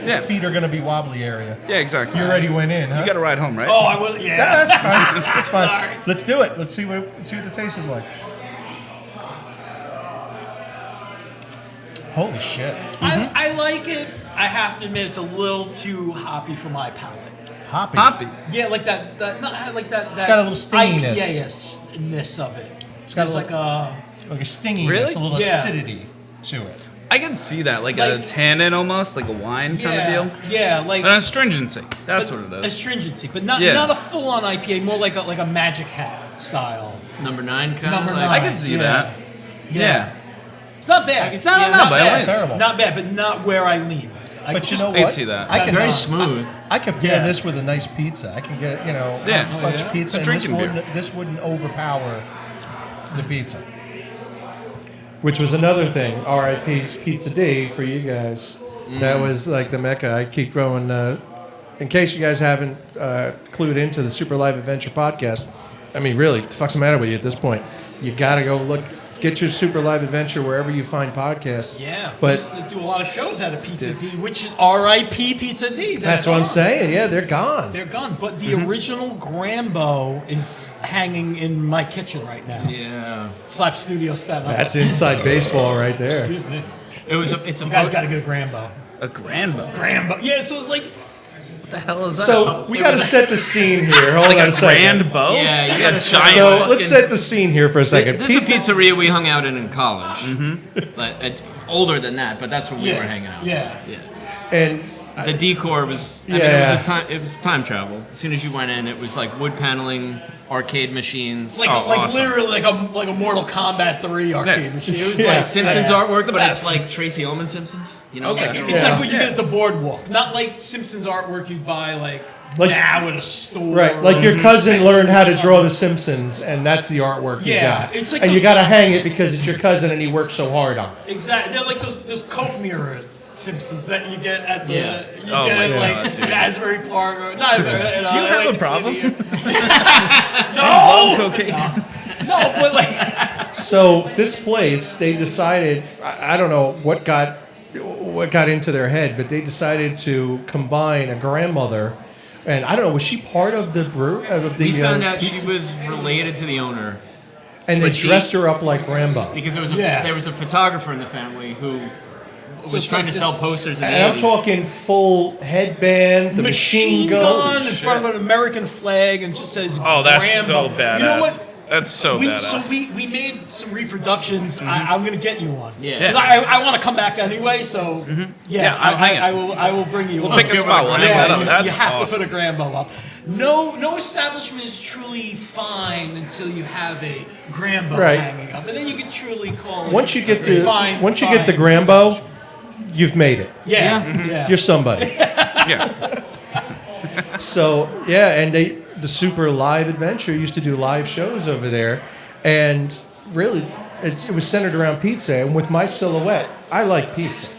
Yeah. feet are going to be wobbly area. Yeah, exactly. You already went in, huh? You got to ride home, right? Oh, I will. Yeah. Yeah, that's fine. That's fine. Sorry. Let's do it. Let's see what the taste is like. Holy shit. I like it. I have to admit, it's a little too hoppy for my palate. Hoppy. Hoppy. Yeah, like that. Not like that. It's got a little stinginess. IPA-ness of it. It's got There's like a. Like a stinginess, Really? a little Yeah. acidity to it. I can see that, like a Like- tannin almost, like a wine kind of deal. Yeah, like An astringency. That's what it is. astringency, but not Yeah. not a full-on IPA, more like a Magic Hat style. Number 9 kind Number of. nine. I can see Yeah. that. Yeah. It's not bad. No, no, no, not by all bad. means. Terrible. Not bad, but not where I lean. But you know I what? see that. I can Very smooth. I could pair Yeah. this with a nice pizza. I can get Yeah. a bunch of pizza, It's a and drinking this wouldn't overpower the pizza. Which was another thing. R.I.P. Pizza D for you guys. That was like the mecca. I keep going. In case you guys haven't clued into the Super Live Adventure podcast, I mean, really, what the fuck's the matter with you at this point? You got to go look. Get your Super Live Adventure wherever you find podcasts. Yeah, we but used to do a lot of shows out of Pizza D, which is R.I.P. Pizza D. that's what I'm saying. Yeah, they're gone. They're gone, but the original Grambo is hanging in my kitchen right now. Yeah. Slap Studio 7. That's inside baseball right there. Excuse me. It's a. You guys got to get a Grambo. A Granbo. Grambo. Yeah, so it's like What the hell is that? So we got to set the scene here. Hold like on a a second. grand bow? Yeah, you Like gotta a set- giant So fucking- let's set the scene here for a second. This is a pizzeria we hung out in college. But it's older than that, but that's when we were hanging out. Yeah. Yeah. And The decor was. I mean, it was time travel. As soon as you went in, it was like wood paneling, arcade machines. Like literally like a Mortal Kombat 3 arcade machine. It was like Simpsons artwork, but it's like Tracy Ullman Simpsons. You know, it's like what you get at the boardwalk. Not like Simpsons artwork you buy like now at a store. Right, like your cousin learned how to draw The Simpsons, and that's the artworget you got. It's like and you got to hang it because it's your cousin, and he worked so hard on it. Exactly. They're like those Coke mirror Simpsons that you get at the Asbury Park. Or, not Do you have a problem? No, I love cocaine. No, but like. So this place, they decided. I don't know what got into their head, but they decided to combine a grandmother. And I don't know, was she part of the brew? We found out she was related to the owner. And they dressed her up like Rambo. Because there was a photographer in the family who was trying to sell posters in the 80s. And I'm talking full headband, the machine gun in front of an American flag, and just says "Oh, that's Rambo." so badass." You know what? That's so badass. So we made some reproductions. I'm gonna get you one. Yeah. Because I want to come back anyway. So I will bring you. We'll one. pick a spot. We'll hang that up. That's you have awesome. to put a Grambo up. No establishment is truly fine until you have a Grambo hanging up, and then you can truly call it. Once you get the fine Grambo, you've made it. Yeah. You're somebody. Yeah. So and the Super Live Adventure used to do live shows over there, and really it was centered around pizza. And with my silhouette, I like pizza.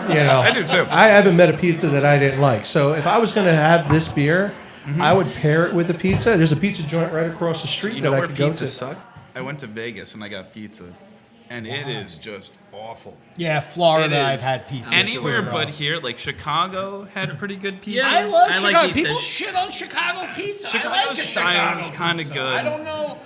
You know, I do too. I haven't met a pizza that I didn't like. So if I was going to have this beer, I would pair it with a pizza. There's a pizza joint right across the street that I could go to. Pizza sucked? I went to Vegas and I got pizza, and it is just awful. Yeah, Florida, I've had pizza. Anywhere but here, like Chicago had pretty good pizza. Yeah, I love Chicago. like People shit on Chicago pizza. Chicago I like style is kind of good. I don't know.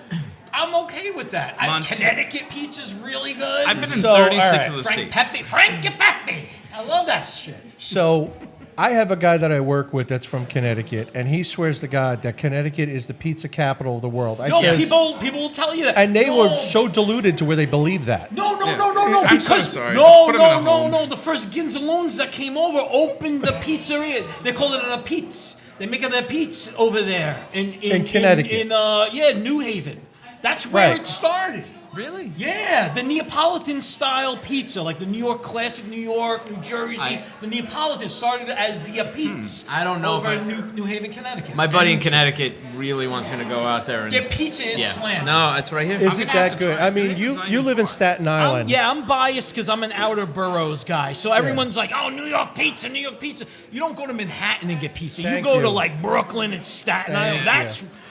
I'm okay with that. Connecticut pizza's really good. I've been in 36 of the Frank states. Frankie Pepe. I love that shit. So I have a guy that I work with that's from Connecticut, and he swears to God that Connecticut is the pizza capital of the world. People will tell you that. And they were so deluded to where they believe that. No. I'm so sorry. No, Just put 'em in a home. no. The first Ginzalones that came over opened the pizzeria. They call it a pizza. They make it a pizza over there in Connecticut. In New Haven. That's where it started. Really? Yeah, the Neapolitan style pizza, like the New York classic, New York, New Jersey. The Neapolitan started as the pizza. I don't know over if in New Haven, Connecticut. My buddy in Connecticut really wants me to go out there. And their pizza is slam. No, that's right here. Is it that good? I mean, you live in Staten Island. I'm biased because I'm an outer boroughs guy. So everyone's like, oh, New York pizza. You don't go to Manhattan and get pizza. You go to like Brooklyn and Staten Island.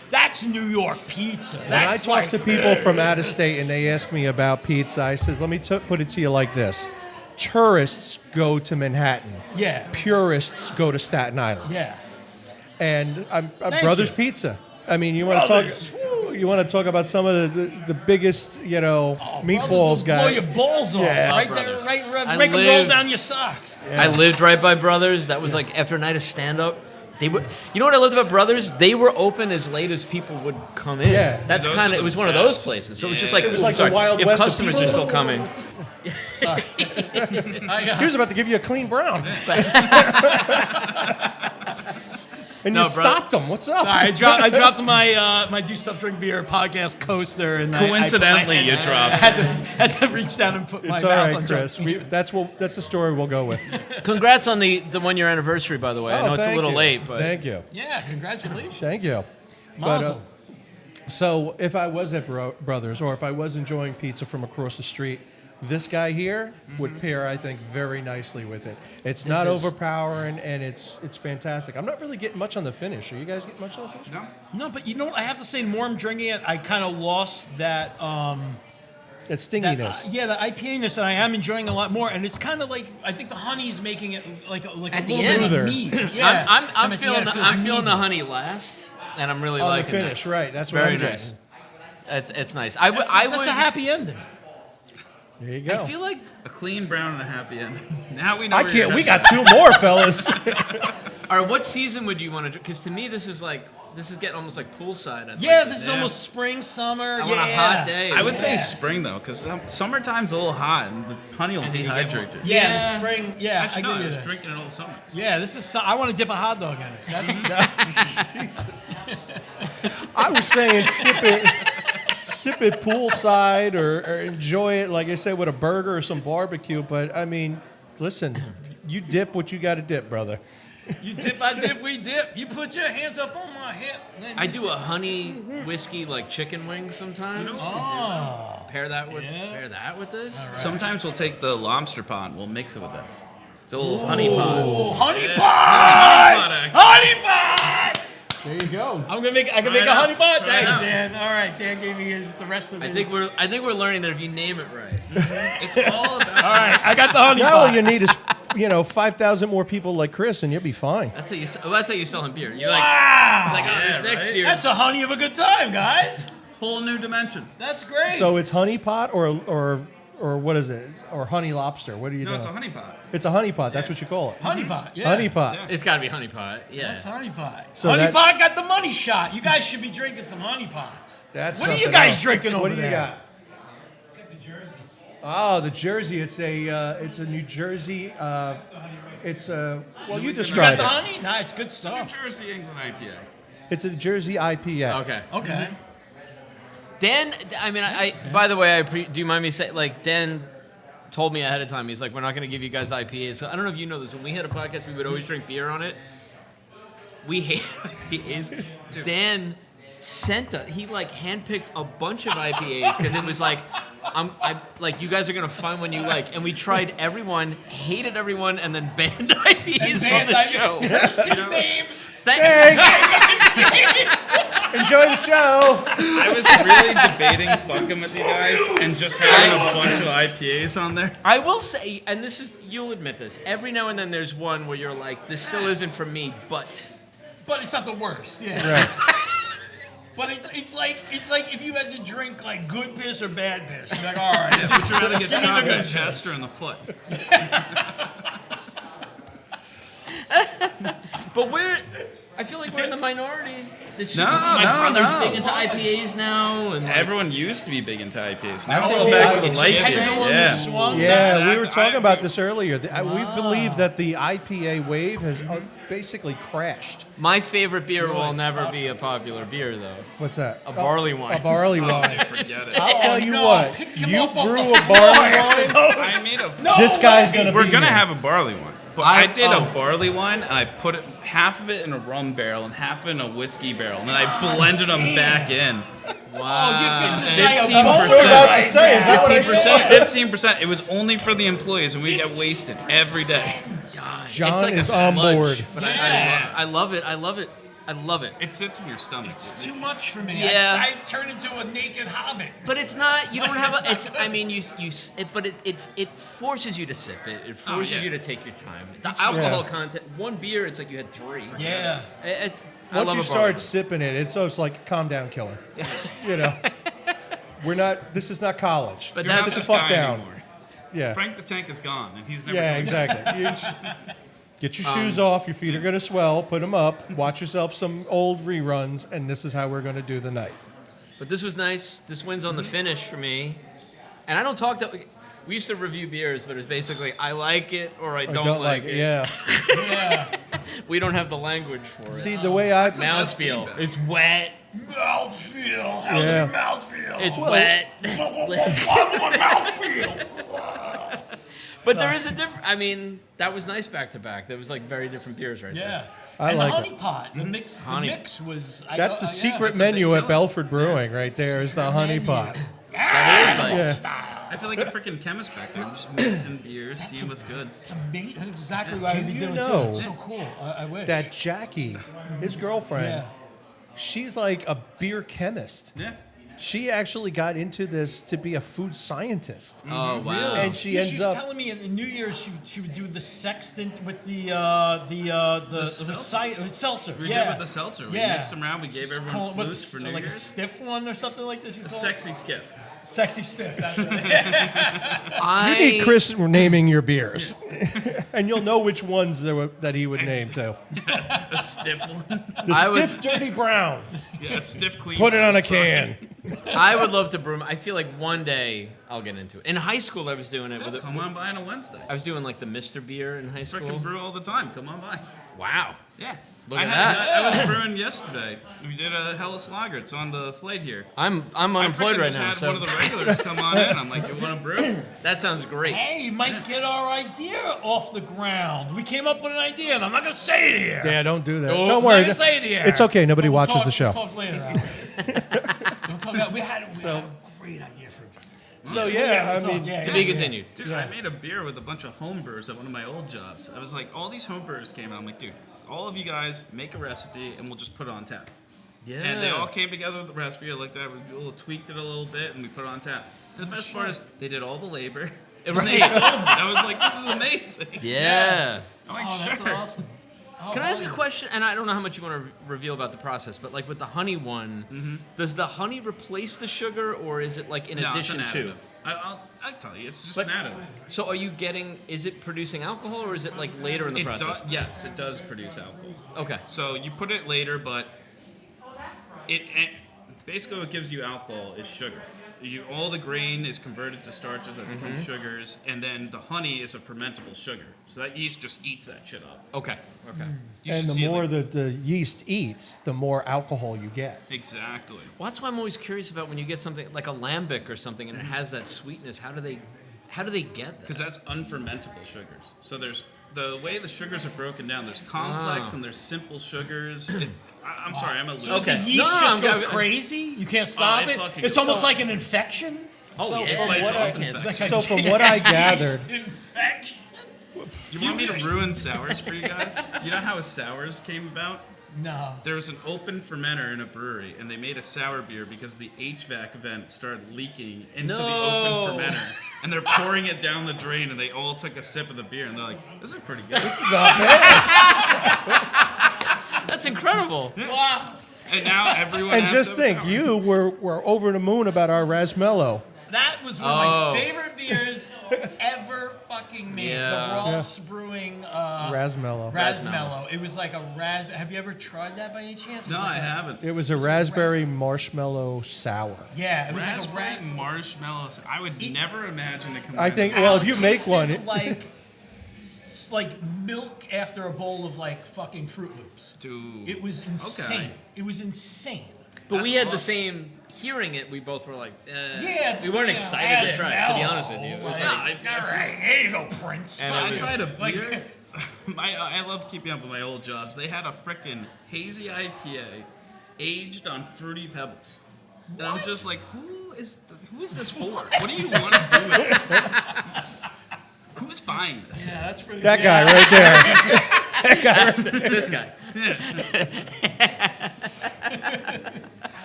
That's New York pizza. When I talk to people from out of state and they ask me about pizza, I says, let me put it to you like this. Tourists go to Manhattan. Yeah. Purists go to Staten Island. Yeah. And I'm Brothers Pizza. I mean, you want to talk about some of the biggest, meatballs guys. Blow your balls off. Yeah. Right there, make them roll down your socks. Yeah. I lived right by Brothers. That was like after a night of stand-up. You know what I loved about Brothers? They were open as late as people would come in. Yeah. That's kind of, it was one of those places. So it was just like, it was like the Wild if West of customers are people. still coming. Sorry. He was about to give you a clean brown. And you stopped him. What's up? Sorry, I dropped my Do Stuff Drink Beer podcast coaster, and coincidentally you dropped. I had to reach down and put my It's all mouth right, on Chris. That's the story we'll go with. Congrats on the 1 year anniversary, by the way. I know it's a little late, but thank you. Yeah, congratulations. Thank you. Mazel. So if I was at Brothers, or if I was enjoying pizza from across the street, this guy here would pair, I think, very nicely with it. It's not overpowering, and it's fantastic. I'm not really getting much on the finish. Are you guys getting much on the finish? No, but you know what? I have to say, the more I'm drinking it, I kind of lost that... That stinginess. The IPA-ness, and I am enjoying a lot more. And it's kind of like, I think the honey's making it like a little bit of meat. Yeah. I'm feeling the honey last, and I'm really liking the finish, it. right. That's what very I'm nice. It's nice. That's a happy ending. There you go. I feel like a clean brown and a happy ending. Now we know. I can't. We got two more, fellas. All right, what season would you want to drink? Because to me, this is This is getting almost like poolside. This is almost spring, summer. On a hot day. I would say spring though, because summertime's a little hot and the honey will dehydrate it. The spring. Yeah, Actually, I no, give I you was this. drinking it all summer. Yeah, this is. I want to dip a hot dog in it. I was saying sip it poolside or enjoy it, like I said, with a burger or some barbecue. But I mean, listen, you dip what you got to dip, brother. You dip, I dip, we dip. You put your hands up on my hip. I do a honey whiskey like chicken wings sometimes. Pair that with this. Right. Sometimes we'll take the lobster pot and we'll mix it with this. It's a little honey pot. Honey pot! Honey pot! There you go. I can make a honey pot. Try it Thanks, out. Dan. All right, Dan gave me the rest of I his. think we're learning that if you name it right. It's all about. All right, I got the honey Now pot. all you need is 5,000 more people like Chris, and you'll be fine. That's how you sell him beer. You're Wow! like this next right? beer. That's a honey of a good time, guys. Whole new dimension. That's great. So it's honey pot or what is it? Or honey lobster? What are you No, doing? it's a honey pot. It's a honey pot. That's what you call it. honey pot, yeah. Honey pot. Yeah. It's got to be honey pot. Yeah. That's honey pot. So honey that's- pot got the money shot. You guys should be drinking some honey pots. That's what are you something guys else. drinking over What do you there? got? Oh, the Jersey. It's a New Jersey. It's a well, you You got describe the it. honey? Nah, it's good New stuff. Jersey England IPA. It's a Jersey IPA. Okay. Okay. Dan, I mean, I by the way, do you mind me saying, like, Dan told me ahead of time, he's like, we're not going to give you guys IPAs. So I don't know if you know this. When we had a podcast, we would always drink beer on it. We hate IPAs. Dan sent us, he like handpicked a bunch of IPAs because it was like, like, you guys are going to find one you like. And we tried everyone, hated everyone, and then banned IPAs from the show. That's his name. Thanks. Enjoy the show. I was really debating fucking with you guys and just having a bunch of IPAs on there. I will say, and this is, you'll admit this, every now and then there's one where you're like, this still isn't for me, but But it's not the worst. Yeah. Right. But it's like if you had to drink like good piss or bad piss. You're like, all right. Would you rather get Give me shot the in the good chest or in the foot? but I feel like we're in the minority. No, brother's no. big into IPAs now, and like, Everyone used to be big into IPAs. Now I it's think all we back are. to the light beer. Pendulum Yeah. swung Yeah, back. we were talking I about agree. this earlier. We believe that the IPA wave has basically crashed. my favorite beer will never be a popular beer, though. What's that? A barley wine. A barley wine. Forget it. I'll tell you no, what. pick him You up off brew the a barley wine. I made a. This guy's gonna. We're be gonna here. have a barley one, but I did a barley wine and I put half of it in a rum barrel and half in a whiskey barrel, and then I blended them back in. Wow. This guy a 15%. bonus We're about to right say, is that what I said? 15%. It was only for the employees, and we get wasted every day. God, John it's like is a on sludge, board. But Yeah. I love it. I love it. I love it. It sits in your stomach. It's too much for me. Yeah. I turned into a naked hobbit. But it's not. You don't have a. It's. I mean, but it forces you to sip it. It forces yeah. you to take your time. The alcohol content. One beer, it's like you had three. Yeah. I Once love you a start barley. sipping it, it's like calm down, killer. You know, we're not. This is not college. But You're that's not Sit the this fuck guy down. anymore. Yeah. Frank the Tank is gone, and he's never. Yeah, coming back. exactly. Get your shoes off. Your feet are gonna swell. Put them up. Watch yourself some old reruns, and this is how we're gonna do the night. But this was nice. This wins on the finish for me. And I don't talk that. We used to review beers, but it's basically I like it or I don't like it. Yeah. Yeah. We don't have the language for it. See the way I. Mouthfeel. It's wet. Mouthfeel. How's Yeah. your mouthfeel? It's wet. Mouthfeel. But there is a different. I mean, that was nice back to back. There was like very different beers right Yeah. I and like the it. honey pot. The mix. Honey. The mix was. That's the secret that's a big menu at deal. Belford Brewing. Right there is the honey pot. there. That is like. Yeah. Style. I feel like a freaking chemist back there, just mixing beers, seeing what's good. It's amazing. That's exactly what I would be you doing know too. It's so cool. I wish. That Jackie, his girlfriend, Yeah. she's like a beer chemist. Yeah. She actually got into this to be a food scientist. Oh wow. And she Yeah, ends she's up. telling me in New Year's she would do the sextant with the seltzer. We yeah. did with the seltzer. We Yeah. mixed them around. We gave everyone What's flutes for New like Year's. a stiff one or something like this. You A call sexy skiff. it? Sexy stiff. That's what You need Chris naming your beers, and you'll know which ones that he would name too. a stiff one. The stiff, dirty brown. Yeah, stiff, clean. Put it on a can. I would love to brew. I feel like one day I'll get into it. In high school, I was doing it with. Come on by on a Wednesday. I was doing like the Mr. Beer in high school. Freaking brew all the time. Come on by. Wow. Yeah. Look at that. I was brewing yesterday. We did a Hellas Lager. It's on the flight here. I'm unemployed right now. I had So one of the regulars come on in. I'm like, you want to brew? that sounds great. Hey, you might get our idea off the ground. We came up with an idea, and I'm not going to say it here. Yeah, don't do that. I'm Don't not worry. gonna say it here. It's okay. Nobody We'll watches talk- the show. We'll talk later. We'll talk about, we had a great idea for a So yeah, I mean, To be continued. Dude, I made a beer with a bunch of home brewers at one of my old jobs. I was like, all these home brewers came out. I'm like, dude, all of you guys make a recipe and we'll just put it on tap. Yeah. And they all came together with the recipe. I looked at it, we tweaked it a little bit, and we put it on tap. And the best part is they did all the labor. And they sold it. I was like, this is amazing. Yeah. I'm like, That's sure. awesome. Can I ask a question? And I don't know how much you want to reveal about the process, but like with the honey one, does the honey replace the sugar, or is it like in No, it's addition an to? additive. I'll tell you, it's just But- an additive. So are you getting? Is it producing alcohol, or is it like later in the process? Yes, it does produce alcohol. Okay. So you put it later, but it basically what gives you alcohol is sugar. All the grain is converted to starches that become sugars, and then the honey is a fermentable sugar. So that yeast just eats that shit up. Okay. Okay. You and should the see it more like- the yeast eats, the more alcohol you get. Exactly. Well, that's why I'm always curious about when you get something like a lambic or something, and it has that sweetness. How do they get that? Because that's unfermentable sugars. So there's the way the sugars are broken down. There's complex and there's simple sugars. I'm sorry, I'm a loser. Okay. The yeast No, just I'm- goes crazy. You can't stop it it. fucking It's goes almost off. like an infection. Oh, So yeah. from Fights what off I- infection. it's like a So from what I gathered, yeast infection. You want me to ruin sours for you guys? You know how sours came about? No. There was an open fermenter in a brewery, and they made a sour beer because the HVAC vent started leaking into the No. open fermenter. And they're pouring it down the drain, and they all took a sip of the beer, and they're like, this is pretty good. That's incredible. Wow. And now everyone and has just to have think, sour. you were over the moon about our Rasmello. That was one of my favorite beers ever fucking made. Yeah. The Ross Brewing Rasmello. Rasmello. It was like a ras. Have you ever tried that by any chance? It No, was like I a- haven't. It was a raspberry marshmallow sour. Yeah, it was Raspberry like a marshmallows. I would never imagine to come. I think, well, if you It make tasted one, it's like milk after a bowl of like fucking Fruit Loops. Dude. It was insane. Okay. It was insane. But we had the That's same. Hearing it, we both were like, Yeah, we weren't excited to try it. To be honest with you, it was like, all right, here you go, Prince. And I it was- tried a beer. I love keeping up with my old jobs. They had a frickin' hazy IPA aged on Fruity Pebbles. And I'm just like, who is this for? What do you want to do with this? Who's buying this? Yeah, that's pretty. that good. guy right there. this guy.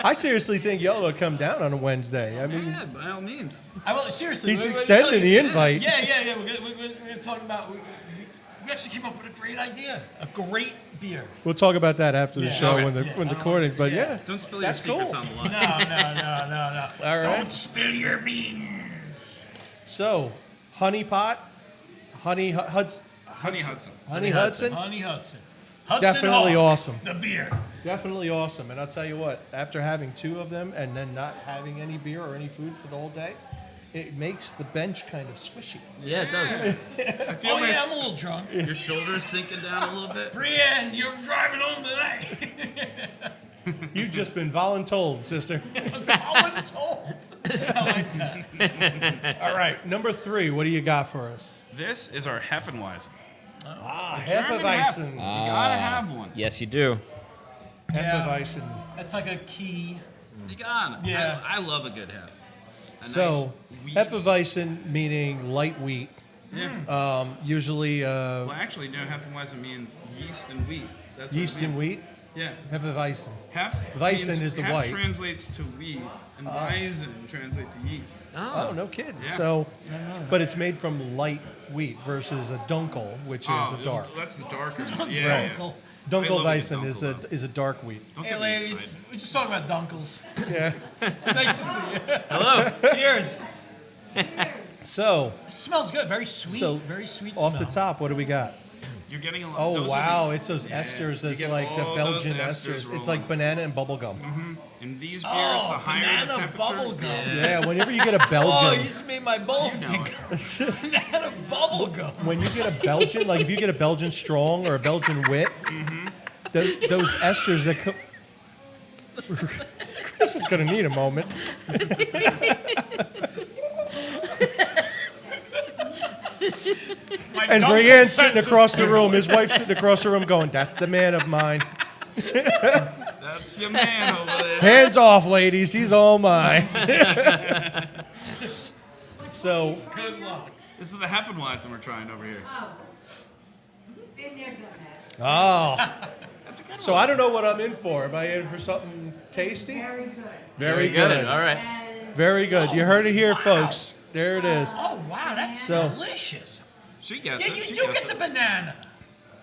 I seriously think y'all will come down on a Wednesday. I mean, Yeah, by all means. I will, seriously. he's we're gonna extending tell the you- invite. Yeah. We're gonna talk about. We actually came up with a great idea. A great beer. We'll talk about that after the Yeah. show Okay. when the Yeah. recording. But yeah, Don't spill that's your secrets cool. on the line. No. All right. Don't spill your beans. So, honey pot, honey Hudson, Honey Hudson. honey Hudson, Honey Hudson. Hudson definitely Hawk, awesome. The beer. Definitely awesome. And I'll tell you what, after having two of them and then not having any beer or any food for the whole day, it makes the bench kind of swishy. Yeah, it does. I feel Oh my yeah, I'm a little drunk. your shoulders sinking down a little bit. Brienne, you're driving home tonight. You've just been voluntold, sister. Voluntold. I like that. All right, number 3, what do you got for us? This is our Heffenweizen. Hefeweizen. You gotta have one. Yes, you do. Hefeweizen. That's like a key. You gotta. Yeah. I love a good hef. A So, nice wheat. Hefeweizen meaning light wheat. Yeah. Usually Well, actually, no. Heffenweizen means yeast and wheat. That's what it yeast and means. wheat. Yeah. Hefeweizen. Weizen Weizen is the white. translates to wheat, and Weizen translates to yeast. Oh, no kidding. Yeah. So, but it's made from light wheat versus a dunkel, which is a dark. That's the darker one. Yeah. Dunkel. Dunkelweizen is a dark wheat. Don't Hey, get me ladies, excited. we just talking about dunkels. Yeah. Nice to see you. Hello. Cheers. So, It smells good. Very sweet. So, very sweet off smell. the top, what do we got? You're getting a lot. Oh, those wow. Are the, It's those esters. you Those get like the all those Belgian esters esters. It's rolling. like banana and bubble gum. In these beers, the higher the banana temperature. bubble gum. Yeah, whenever you get a Oh, Belgian. you just made my balls stink. Banana bubble gum. When you get a Belgian, like if you get a Belgian strong or a Belgian wit, those esters that come. Chris is going to need a moment. And Brienne's sitting across the room. His wife's sitting across the room going, "That's the man of mine. That's your man over there. Hands off, ladies. He's all mine." So, Good luck. This is the Hefeweizen we're trying over here. Been there, done that. so I don't know what I'm in for. Am I in for something tasty? Very good. Very Good. good. All right. Very good. You heard it here, folks. There it is. Oh, wow, that's So- delicious. She gets Yeah, it. you she do gets get the it. banana.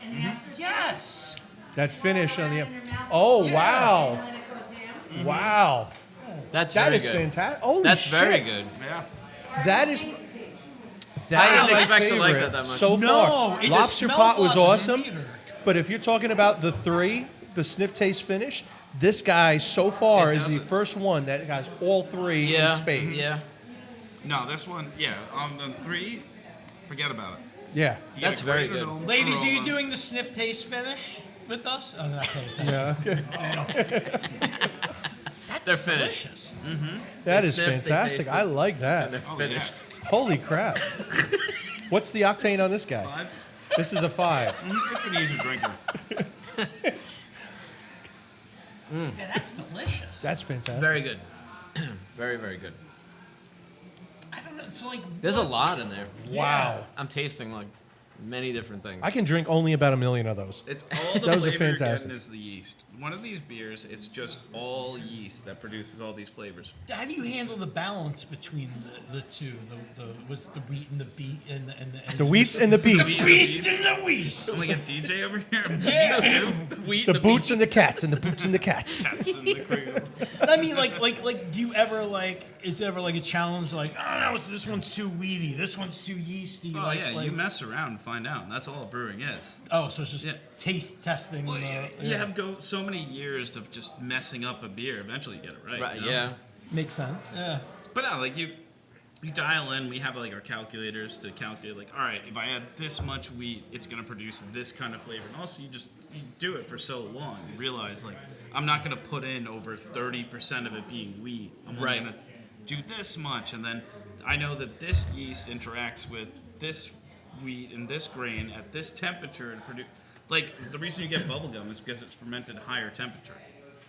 And after Yes. That finish on the. in your mouth, Oh, and wow. let it go down. Wow. That's That very is good. fantastic. Holy That's shit. very good. Yeah. That is. Tasty. That I didn't is my expect to like favorite that much. so No, far. it just Lobster smells Pot a was lot awesome, sweeter. but if you're talking about the three, the sniff, taste, finish, this guy so far It is the doesn't- first one that has all three in Yeah. spades. Yeah. No, this one, yeah. On the 3, forget about it. Yeah. You get That's a very greater good. dome Ladies, are you aroma. doing the sniff taste finish with us? Oh, not paying attention. Yeah. They're finished. Delicious. That They is sniff, they fantastic. taste I it. like that. Oh, Finished. Holy crap. What's the octane on this guy? 5? This is a 5. It's an easy drinker. Yeah, that's delicious. That's fantastic. Very good. Very, very good. I don't know. It's like There's a lot in there. Wow. I'm tasting like many different things. I can drink only about 1 million of those. It's all the Those are flavor you're fantastic. getting is the yeast. One of these beers, it's just all yeast that produces all these flavors. How do you handle the balance between the two? What's the wheat and the beet and The wheats and the the beets. beast and the wheat. Can we get DJ over here? Wheat, The boots and the cats and the boots and the cats. Cats in the cradle. But I mean, like, do you ever is there ever like a challenge? Like, oh no, this one's too weedy. This one's too yeasty. Oh, like, yeah, like, you mess around and find out. And that's all brewing is. oh, so it's just Yeah. taste testing. Well, you have so many years of just messing up a beer. Eventually, you get it right. Right, you know? yeah. Makes sense. Yeah. But no, like you dial in. We have like our calculators to calculate. Like, all right, if I add this much wheat, it's gonna produce this kind of flavor. And also, you do it for so long. You realize like I'm not gonna put in over 30% of it being wheat. I'm only Right. gonna do this much, and then I know that this yeast interacts with this wheat and this grain at this temperature and produce. Like the reason you get bubblegum is because it's fermented at higher temperature.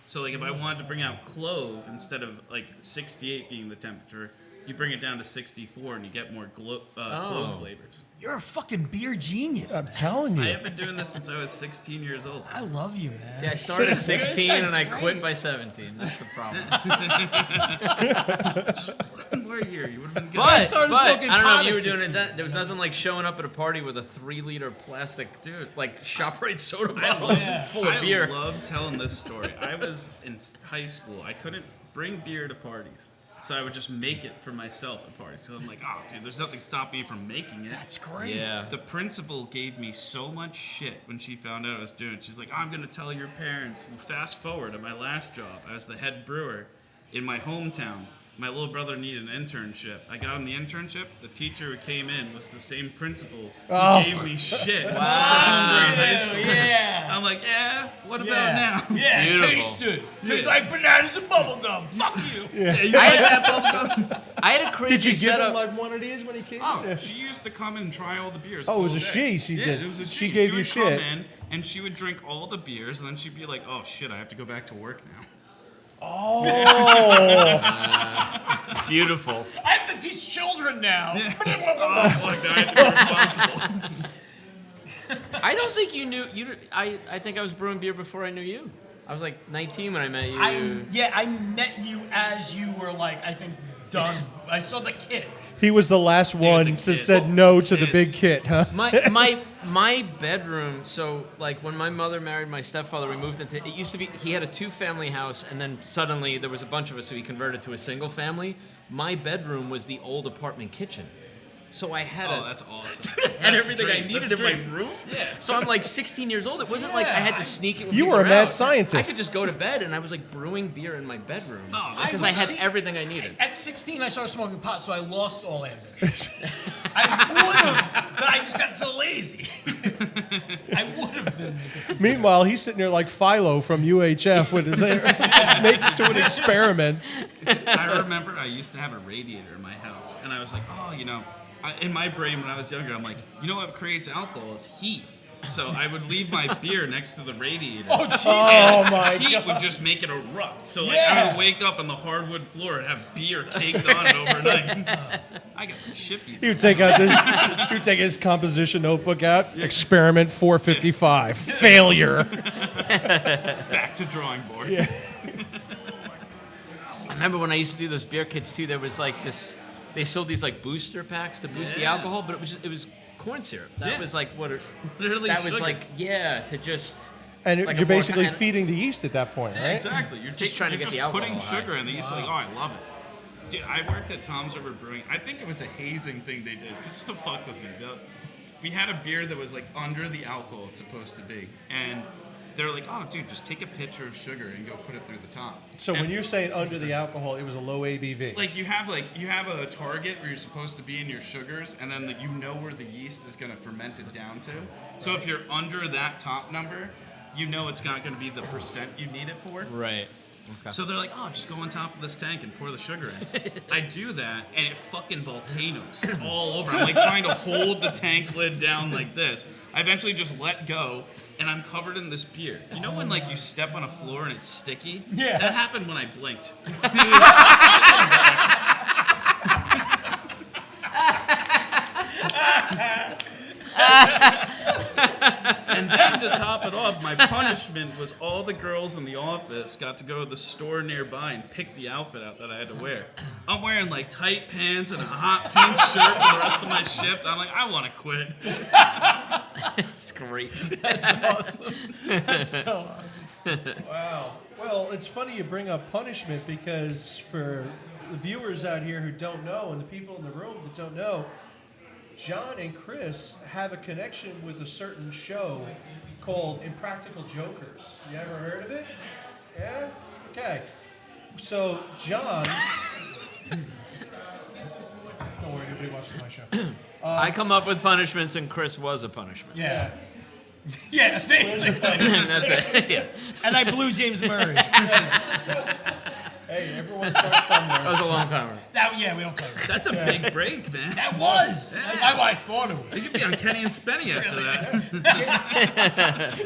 So like if I wanted to bring out clove instead of like 68 being the temperature, you bring it down to 64 and you get more clove flavors. You're a fucking beer genius. I'm telling I you. have been doing this since I was 16 years old. I love you, man. See, I started at 16 and I quit by 17. That's the problem. One more year, you would have been good. But, started but smoking I don't know pot if you at were doing 16. it. There was nothing like showing up at a party with a 3-liter plastic, like ShopRite soda bottle full of beer. I love telling this story. I was in high school. I couldn't bring beer to parties. So I would just make it for myself at parties. So I'm like, oh, dude, there's nothing stopping me from making it. That's great. Yeah. The principal gave me so much shit when she found out I was doing it. She's like, I'm going to tell your parents. Well, fast forward to my last job. I was the head brewer in my hometown. My little brother needed an internship. I got him the internship. The teacher who came in was the same principal who gave me shit. Wow. High school. Yeah. I'm like, yeah, what about now? Yeah, Beautiful. taste this. Tastes like bananas and bubblegum. Fuck you. I had a crazy Did you give setup. him like one of these when he came? Oh, Yeah. she used to come and try all the beers. Oh, it was all a day. she. She yeah, did. It was a She she. gave she you would shit. come in and she would drink all the beers, and then she'd be like, "Oh shit, I have to go back to work now." Oh. Beautiful. I have to teach children now. Oh, fuck, now I have to be responsible. I don't think you knew. I think I was brewing beer before I knew you. I was like 19 when I met you. I met you as you were like, I think, done. I saw the kit. He was the last one the to kids. said no to the Kids. big kit, huh? My bedroom. So like when my mother married my stepfather, we moved into. It used to be he had a 2-family house, and then suddenly there was a bunch of us, so he converted to a single family. My bedroom was the old apartment kitchen. So I had that's awesome. had That's everything dream. I needed That's in my dream. room. Yeah. So I'm like 16 years old. It wasn't like I had to sneak it. When You people were a mad out. scientist. I could just go to bed, and I was like brewing beer in my bedroom because I I had see- everything I needed. At 16, I started smoking pot, so I lost all ambition. I would have, but I just got so lazy. I would have been. Meanwhile, he's sitting there like Philo from UHF with his doing experiments. I remember I used to have a radiator in my house, and I was like, oh, in my brain when I was younger, I'm like, you know what creates alcohol is heat. So I would leave my beer next to the radiator. Oh, Jesus. Oh, my Heat God. would just make it erupt. So like Yeah. I would wake up on the hardwood floor and have beer caked on it overnight. I got the shit beat. He would take his composition notebook out. Experiment 455. Failure. Back to drawing board. Yeah. I remember when I used to do those beer kits too. There was like this. They sold these like booster packs to boost the alcohol, but it was corn syrup. That was like what it. Literally That was sugar. like to just. And Like a you're more basically kind of- feeding the yeast at that point, right? Exactly. You're Just trying to you're get the just alcohol putting high. sugar in the yeast. Like, oh, I love it. Dude, I worked at Tom's River Brewing. I think it was a hazing thing they did just to fuck with me. We had a beer that was like under the alcohol it's supposed to be, and they're like, oh, dude, just take a pitcher of sugar and go put it through the top. So And when you're saying under the alcohol, it was a low ABV. like you have a target where you're supposed to be in your sugars, and then you know where the yeast is going to ferment it down to. So if you're under that top number, you know it's not going to be the percent you need it for. Right. Okay. So they're like, oh, just go on top of this tank and pour the sugar in. I do that, and it fucking volcanoes all over. I'm like trying to hold the tank lid down like this. I eventually just let go, and I'm covered in this beer. You know when like you step on a floor and it's sticky? Yeah. That happened when I blinked. And then to top it off, my punishment was all the girls in the office got to go to the store nearby and pick the outfit out that I had to wear. I'm wearing like tight pants and a hot pink shirt for the rest of my shift. I'm like, I want to quit. It's great. Awesome. That's so awesome. Wow. Well, it's funny you bring up punishment because for the viewers out here who don't know and the people in the room that don't know, John and Chris have a connection with a certain show called Impractical Jokers. You ever heard of it? Yeah? Okay. So, John... Don't worry, nobody watches my show. I come up with punishments, and Chris was a punishment. Yeah. Yeah, basically. And that's it. Yeah. And I blew James Murray. Hey, everyone starts somewhere. That was a long time ago. We don't play that. That's a big break, man. That was. I thought it was. You could be on Kenny and Spenny after that.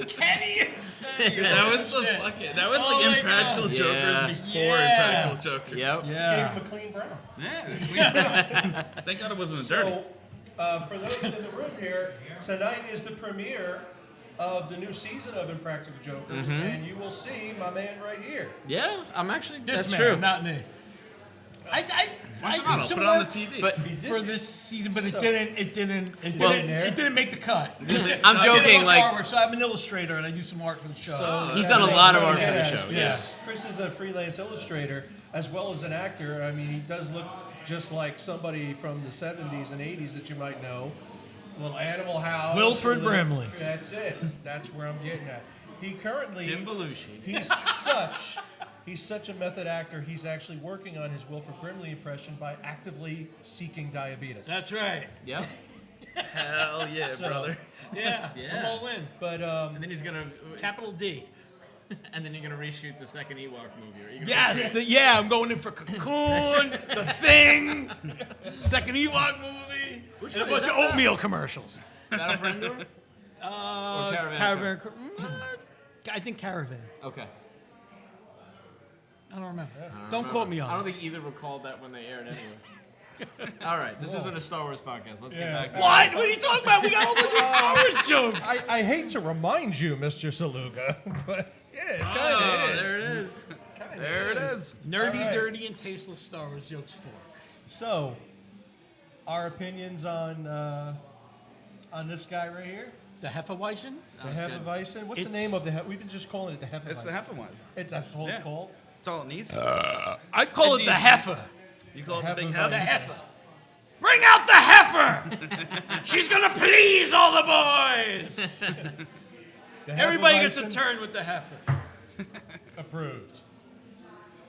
Kenny and Spenny. That was the fucking. That was Oh like my Impractical God. Jokers Yeah. before Yeah. Impractical Jokers. Yep. Gave Yeah. him a clean brown. Yeah. Thank God it wasn't dirty. So, for those in the room here, tonight is the premiere of the new season of Impractical Jokers, and you will see my man right here. Yeah, I'm actually. This that's man, true. not me. I Once in a did while, some put it on the work TV. But for this season, but So- it didn't make the cut. I'm I joking. did a bunch Like of artwork, so I'm an illustrator and I do some art for the show. he's done a lot of art for the show. Chris, Chris is a freelance illustrator as well as an actor. I mean, he does look just like somebody from the 70s and 80s that you might know. A little Animal House. Wilford a little- Brimley. That's it. That's where I'm getting at. He currently... Jim Belushi. He's such a method actor, he's actually working on his Wilford Brimley impression by actively seeking diabetes. That's right. Yep. Hell yeah, So- brother. Yeah, Yeah. I'm all in. But And then he's gonna. Capital D. And then you're gonna reshoot the second Ewok movie. Or you're gonna Yes, I'm going in for Cocoon, The Thing, second Ewok movie, and a one bunch is of that? oatmeal commercials. Battlefront door? Or Caravan? I think Caravan. Okay. I don't remember. Don't quote me on I don't it. think either recalled that when they aired anyway. All right, this isn't a Star Wars podcast. Let's get back to What? What are you talking about? We got a whole bunch of Star Wars jokes. I hate to remind you, Mr. Saluga, but yeah, it kind of is. There it is. There it is. Nerdy, All right. dirty, and tasteless Star Wars jokes 4. So, our opinions on this guy right here, The Hefeweizen? the Hefeweizen. What's the It's- name of the? We've been just calling it the Hefeweizen. It's the Hefeweizen. That's what it's Yeah. called. That's all it needs. I call it the heifer. You call it the big Hefeweizen. heifer. Bring out the heifer! She's gonna please all the boys! The Everybody gets a Hefeweizen, turn with the heifer. Approved.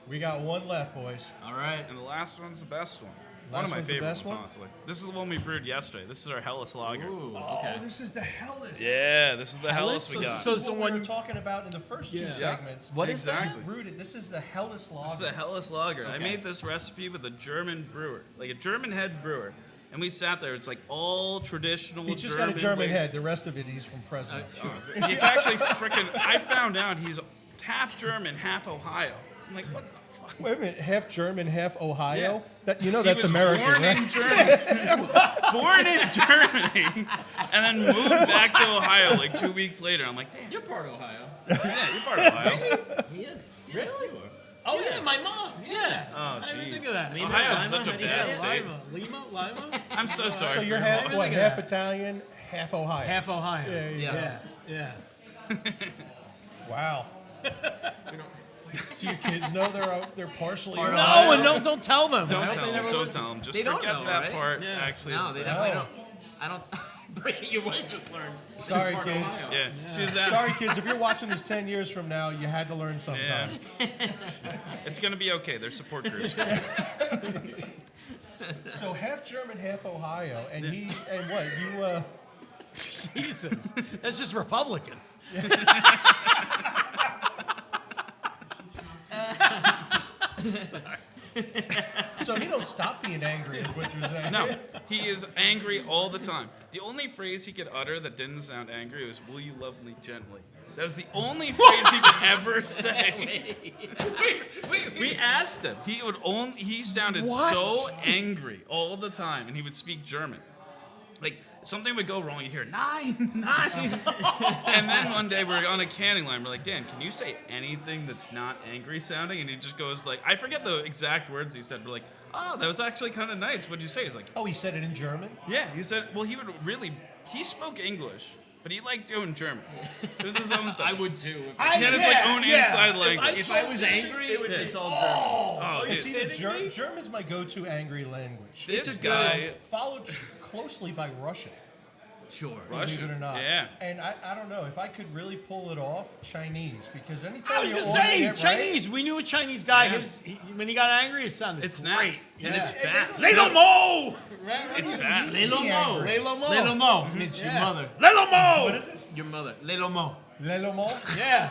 We got one left, boys. All right. And the last one's the best one. Last One of my one's the favorite best ones, one? honestly. This is the one we brewed yesterday. This is our Hellas Lager. Ooh, Oh, okay. this is the Hellas. Yeah, this is the Hellas we got. So This it's is the what we one. were talking about in the first two Yeah. segments. What is that? Exactly. Brewed it. This is the Hellas Lager. This is a Hellas Lager. I made this recipe with a German brewer, like a German head brewer. And we sat there. It's like all traditional He just German got a German ways. head. The rest of it, he's from Fresno. He's actually freaking. I found out he's half German, half Ohio. I'm like, what the fuck? Wait a minute, half German, half Ohio? Yeah. That you know He that's was American, born right? in Germany, born in Germany, and then moved back to Ohio like 2 weeks later. I'm like, damn, You're part of Ohio. yeah, you're part of Ohio. He is. Really? Oh, yeah, my mom. Yeah. Oh, I didn't even think jeez. of that. Lima, Ohio's Lima, such a how do you bad say it? state. Lima? I'm so sorry. So for you're your half, mom. what, think of half that. Italian, half Ohio. Half Ohio. Yeah, yeah. Yeah. Yeah. Wow. Do your kids know they're partially Part of No, Ohio? and don't tell them. Don't I hope tell they them. never Don't listen. tell them. Just They don't forget know, that right? part. Yeah. Actually, No, they Oh. definitely don't. I don't. Your wife just learned. Sorry, Part of kids. Ohio. yeah, she's that. Sorry, kids. If you're watching this 10 years from now, you had to learn sometime. It's gonna be okay. There's support groups. So half German, half Ohio, and what you? Jesus. That's just Republican. So he don't stop being angry, is what you're saying? No, he is angry all the time. The only phrase he could utter that didn't sound angry was "Will you love me gently?" That was the only phrase he could ever say. We asked him. He sounded so angry all the time, and he would speak German. Like something would go wrong, you hear nine, nine, and then one day we're on a canning line. We're like, Dan, can you say anything that's not angry sounding? And he just goes like, I forget the exact words he said. We're like, oh, that was actually kind of nice. What'd you say? He's like, Oh, he said it in German. yeah. He said, well, he spoke English, but he liked doing German. It was his own thing. I would too. He had his like own inside If language. I was angry, it's all German. Oh, It's dude. either German's my go-to angry language. This guy, Followed closely by Russian. Sure. Believe it or not. yeah. And I don't know if I could really pull it off, Chinese, because anytime I was you're going to say, ordering it Chinese. We knew a Chinese guy. Yeah. When he got angry, it sounded It's great. nice and it's fast. Lay lo mo! It's fast. Lay lo mo. angry. Lay lo mo. Lay lo mo means your mother. Lay lo mo! What is it? Your mother. Lay lo mo. Le Lomo? Yeah.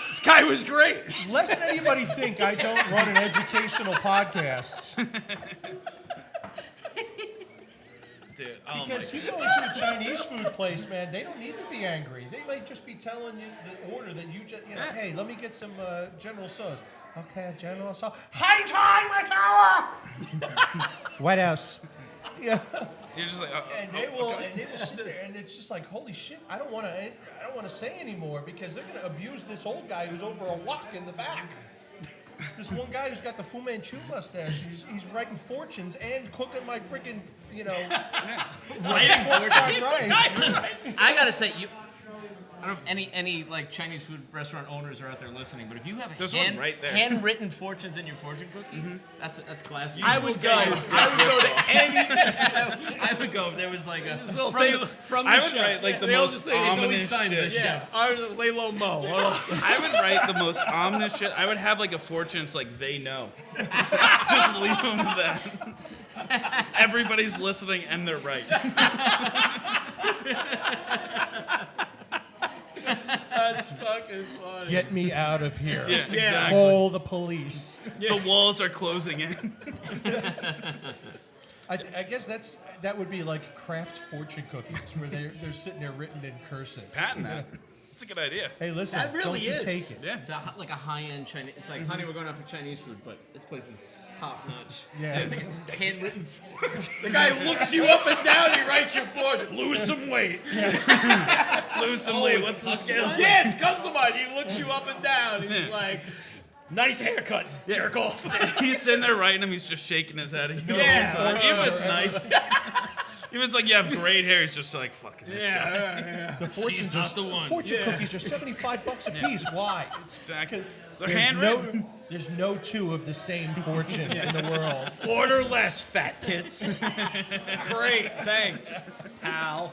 This guy was great. Lest anybody think I don't run an educational podcast, Dude, oh my because you go into a Chinese food place, man, they don't need to be angry. They might just be telling you the order that you just, hey, let me get some General Tso's. Okay, General Tso. Hi, China Tower. What else? Yeah. You're just like, And they will sit there, and it's just like, holy shit! I don't want to say anymore because they're gonna abuse this old guy who's over a wok in the back. This one guy who's got the Fu Manchu mustache. He's writing fortunes and cooking my freaking, Writing fried rice. I gotta say, I don't know if any like Chinese food restaurant owners are out there listening, but if you have There's one right there. handwritten fortunes in your fortune cookie, that's classic. I would go. I would go to any. I would go if there was like a they'll from, say- the, from the I would chef. write like the They all most just say it's always ominous signed shit. this. Yeah. I would lay low mo. I would write the most ominous shit. I would have like a fortune. It's like they know. Just leave them with that. Everybody's listening and they're right. That's fucking funny. Get me out of here. Yeah, exactly. Call the police. The walls are closing in. I guess that would be like craft fortune cookies where they're sitting there written in cursive. Patent that. It's a good idea. Hey, listen, That really don't you is. take it. Yeah. It's like a high-end Chinese. It's like, honey, we're going out for Chinese food, but this place is top-notch. Yeah. Handwritten fork. The guy looks you up and down. He writes your fortune. Lose some weight. Lose some weight. What's the scale? Yeah, it's customized. He looks you up and down. He's like, nice haircut. Jerk off. He's sitting there writing them. He's just shaking his head. Yeah. Even if it's nice. Even if it's like you have great hair, he's just like, fucking this guy. The fortune She's not the one. Fortune cookies are $75 a piece. Why? Exactly. They're There's handwritten. there's no two of the same fortune in the world. Order less, fat tits. Great, thanks, pal.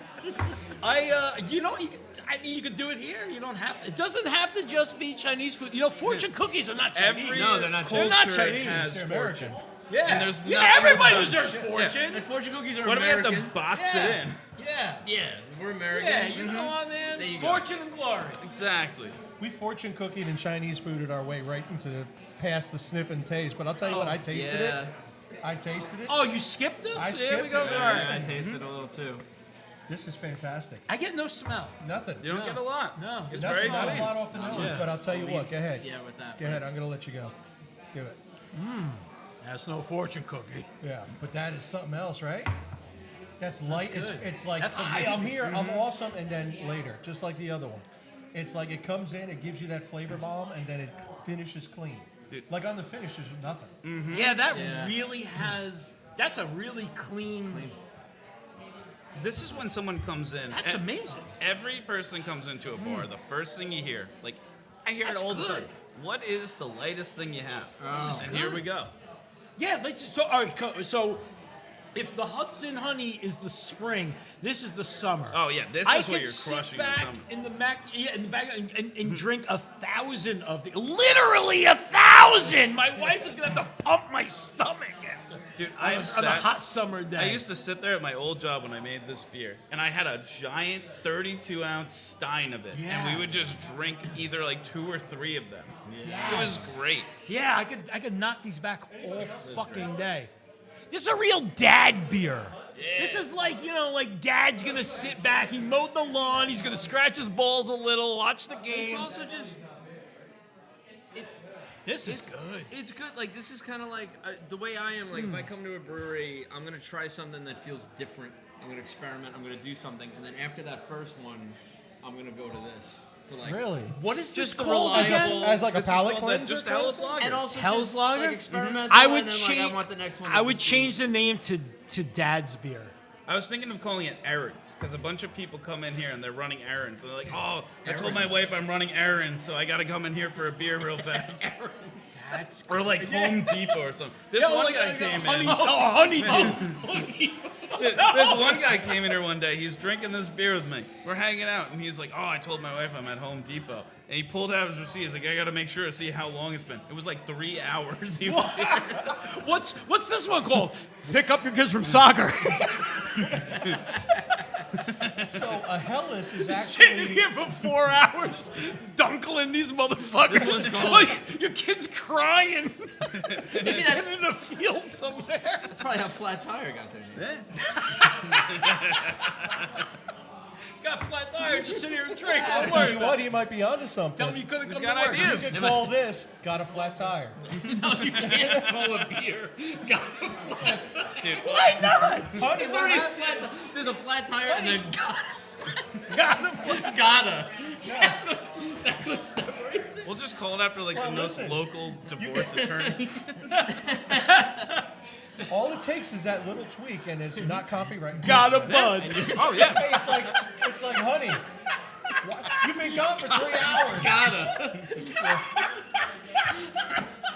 You could do it here. You don't have. It doesn't have to just be Chinese food. Fortune cookies are not Chinese. Every No, they're not culture Chinese. They're not Chinese. has They're fortune. American. Yeah, And there's yeah. nothing Everybody else deserves done. fortune. And fortune cookies are What do we have American. to box Yeah. it in? Yeah. Yeah, we're American. Yeah, you know what, man? There you go. Fortune and glory. Exactly. We fortune cookied and Chinese fooded our way right into past the sniff and taste. But I'll tell you what, I tasted yeah. it. I tasted it. Oh, you skipped us? I There skipped we go. it. All Yeah, right. I tasted a little too. This is fantastic. I get no smell. Nothing. You don't get a lot. No. It's That's very not clean. a lot off the nose, but I'll tell you what. Go ahead. Yeah, with that. Go ahead. I'm gonna let you go. Do it. That's no fortune cookie. Yeah, but that is something else, right? That's light. good. It's like, That's hi, I'm amazing. here, I'm awesome, and then later, just like the other one. It's like it comes in, it gives you that flavor bomb, and then it finishes clean. Like on the finish, there's nothing. Yeah, that Yeah. really has. That's a really clean. This is when someone comes in. That's and amazing. Every person comes into a bar. The first thing you hear, like, I hear That's it all the good. time. What is the lightest thing you have? This is And here we go. Yeah, so all right. So if the Hudson honey is the spring, this is the summer. Oh yeah, this I is what could you're sit crushing back in summer. in the back and drink 1,000 of the. Literally 1,000. My wife is gonna have to pump my stomach after. Dude, on a hot summer day. I used to sit there at my old job when I made this beer, and I had a giant 32-ounce stein of it, and we would just drink either like 2 or 3 of them. It was great. Yeah, I could knock these back all fucking day. This is a real dad beer. This is like, like dad's gonna sit back, he mowed the lawn, he's gonna scratch his balls a little, watch the It's game. also just. This is good. It's good. Like, this is kind of like the way I am. Like, if I come to a brewery, I'm going to try something that feels different. I'm going to experiment. I'm going to do something. And then after that first one, I'm going to go to this. For like, Really? What is this Just the called again? reliable. As like a This is palate called that cleanser? just kind of Hell's thing? Lager. And also Hell's just, Lager? like, experimental. I would and then, change. Like, I want the next one. I to would just change the name to Dad's beer. I was thinking of calling it errands, because a bunch of people come in here and they're running errands. And they're like, oh, I told my wife I'm running errands, so I got to come in here for a beer real fast. That's Or like Home Depot or something. This one guy came in. honey. This one guy came in here one day. He's drinking this beer with me. We're hanging out, and he's like, "Oh, I told my wife I'm at Home Depot." And he pulled out his receipt. He's like, "I got to make sure to see how long it's been." It was like 3 hours he was here. What's this one called? Pick up your kids from soccer. So a Hellas is Sitting actually here for 4 hours, dunkling these motherfuckers. This one's called- Like, your kid's crying. Maybe He's that's in a field somewhere. probably how Flat Tire got there. Got flat tire, just sit here and drink. I'll Don't tell worry you about what, it. he might be onto something. Tell me you couldn't He's come got to work. ideas. You could call this "Got a Flat Tire." No, you can't call a beer. Got a flat tire. Dude, Why not? Honey, There's what already a happened? flat. There's a flat tire and then Gotta. gotta. That's what separates it. we'll just call it after like Well, the most listen. local divorce attorney. All it takes is that little tweak, and it's not copyright. Got a bud. Oh yeah. Hey, it's like, honey, you've been gone for 3 hours. Gotta.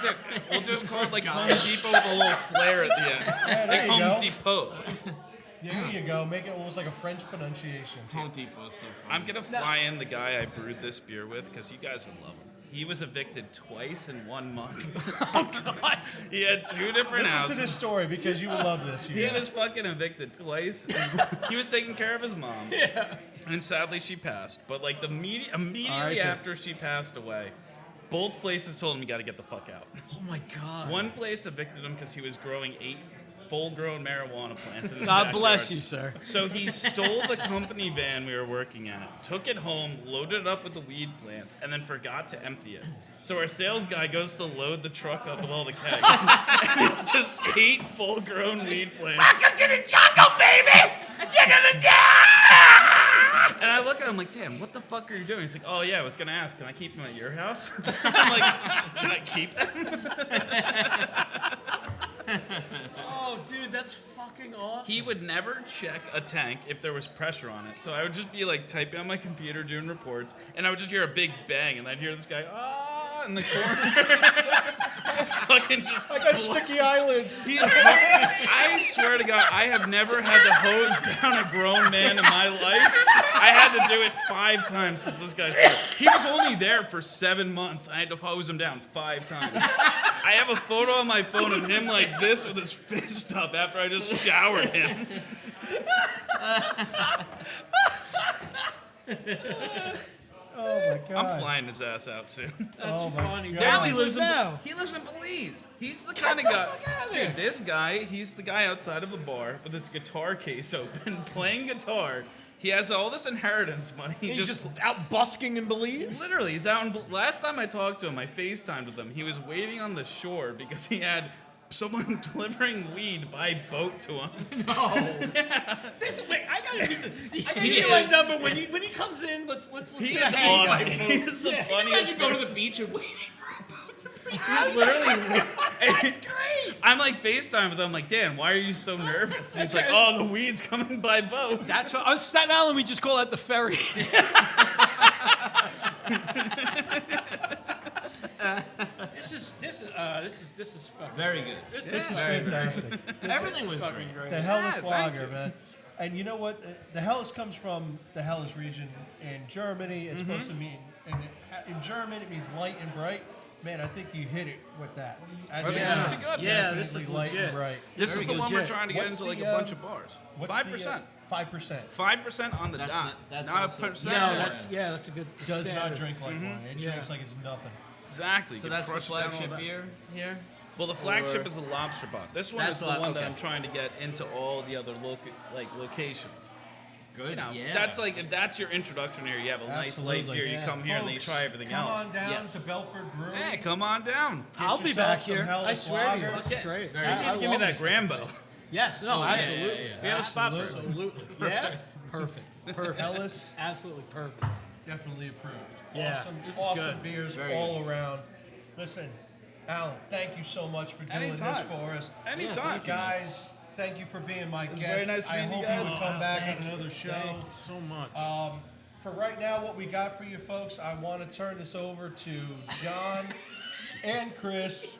Dude, we'll just call it like Home Depot with a little flair at the end. Yeah, there Like you Home go. Depot. There you go. Make it almost like a French pronunciation. Home Depot is so fun. I'm gonna fly in the guy I brewed this beer with because you guys would love him. He was evicted twice in 1 month. Oh God! He had 2 different Listen houses. to this story because you will love this. He You guys. was fucking evicted twice. And he was taking care of his mom. Yeah. And sadly, she passed. But like immediately R.I.P. after she passed away, both places told him you got to get the fuck out. Oh my God. One place evicted him because he was growing 8 full-grown marijuana plants in his God bless backyard. you, sir. So he stole the company van we were working at, took it home, loaded it up with the weed plants, and then forgot to empty it. So our sales guy goes to load the truck up with all the kegs, and it's just 8 full-grown weed plants. Welcome to the jungle, baby! You're gonna die! And I look at him like, damn, what the fuck are you doing? He's like, oh yeah, I was gonna ask, can I keep them at your house? I'm like, can I keep them? Oh, dude, that's fucking awesome. He would never check a tank if there was pressure on it. So I would just be like typing on my computer, doing reports, and I would just hear a big bang, and I'd hear this guy, in the corner. Fucking just. I got sticky eyelids. I swear to God, I have never had to hose down a grown man in my life. I had to do it 5 times since this guy started. He was only there for 7 months. I had to hose him down 5 times. I have a photo on my phone of him like this with his fist up after I just showered him. Oh my God. I'm flying his ass out soon. That's funny. Now Where he lives now? he lives in Belize. He's the kind of guy. Dude, this guy, he's the guy outside of a bar with his guitar case open, playing guitar. He has all this inheritance money. He's just out busking in Belize? Literally, he's out in. Last time I talked to him, I FaceTimed with him. He was waiting on the shore because he had someone delivering weed by boat to him. No. Wait, I gotta get my number when he comes in. Let's He get is a hang awesome. on. He's the funniest Imagine going to the person. beach and waiting for a boat to bring He's literally. That's great. I'm like FaceTime with him. I'm like, Dan, why are you so nervous? And he's like, oh, the weed's coming by boat. That's what on Staten Island we just call that the ferry. This is fucking Very good. This is fantastic. everything was great. The Helles Lager, man. And you know what? The Helles comes from the Helles region in Germany. It's supposed to mean, in German, it means light and bright. Man, I think you hit it with that. I think Yeah. it's Pretty good. Yeah, this is definitely light legit. and bright. This Very is the one we're legit. trying to get What's into like the, a bunch of bars. What's 5%. 5%. 5% on the That's dot. not- that's not also- a percent. No, that's a good. Does standard. not drink like wine. It drinks like it's nothing. Exactly. So You that's the crush it down all flagship that. beer here? Well, the flagship Or- is the Lobster Pot. This one That's is the one that okay. I'm trying to get into all the other locations. Good, You know, yeah. that's like if that's your introduction here. You have a nice light Absolutely. beer. You Yeah. come here and then you Folks, try everything come else. on down Yes. to Belford Brewing. Hey, come on down. I'll be yourself back some here. Helles I swear to you, Lager. this is great. Very I Give me love that this. Grambo. Yes, no, absolutely. yeah. We have a spot for it. Absolutely. Yeah? Perfect. Perfect. Ellis, Absolutely perfect. definitely approved. Yeah, Awesome, this is awesome good. beers Very all around. Listen, Alan, thank you so much for doing Anytime. this for us. Anytime. Guys, thank you for being my guest. very nice I meeting you hope guys. you would come back on another show. Thank you so much. For right now, what we got for you folks, I want to turn this over to John and Chris.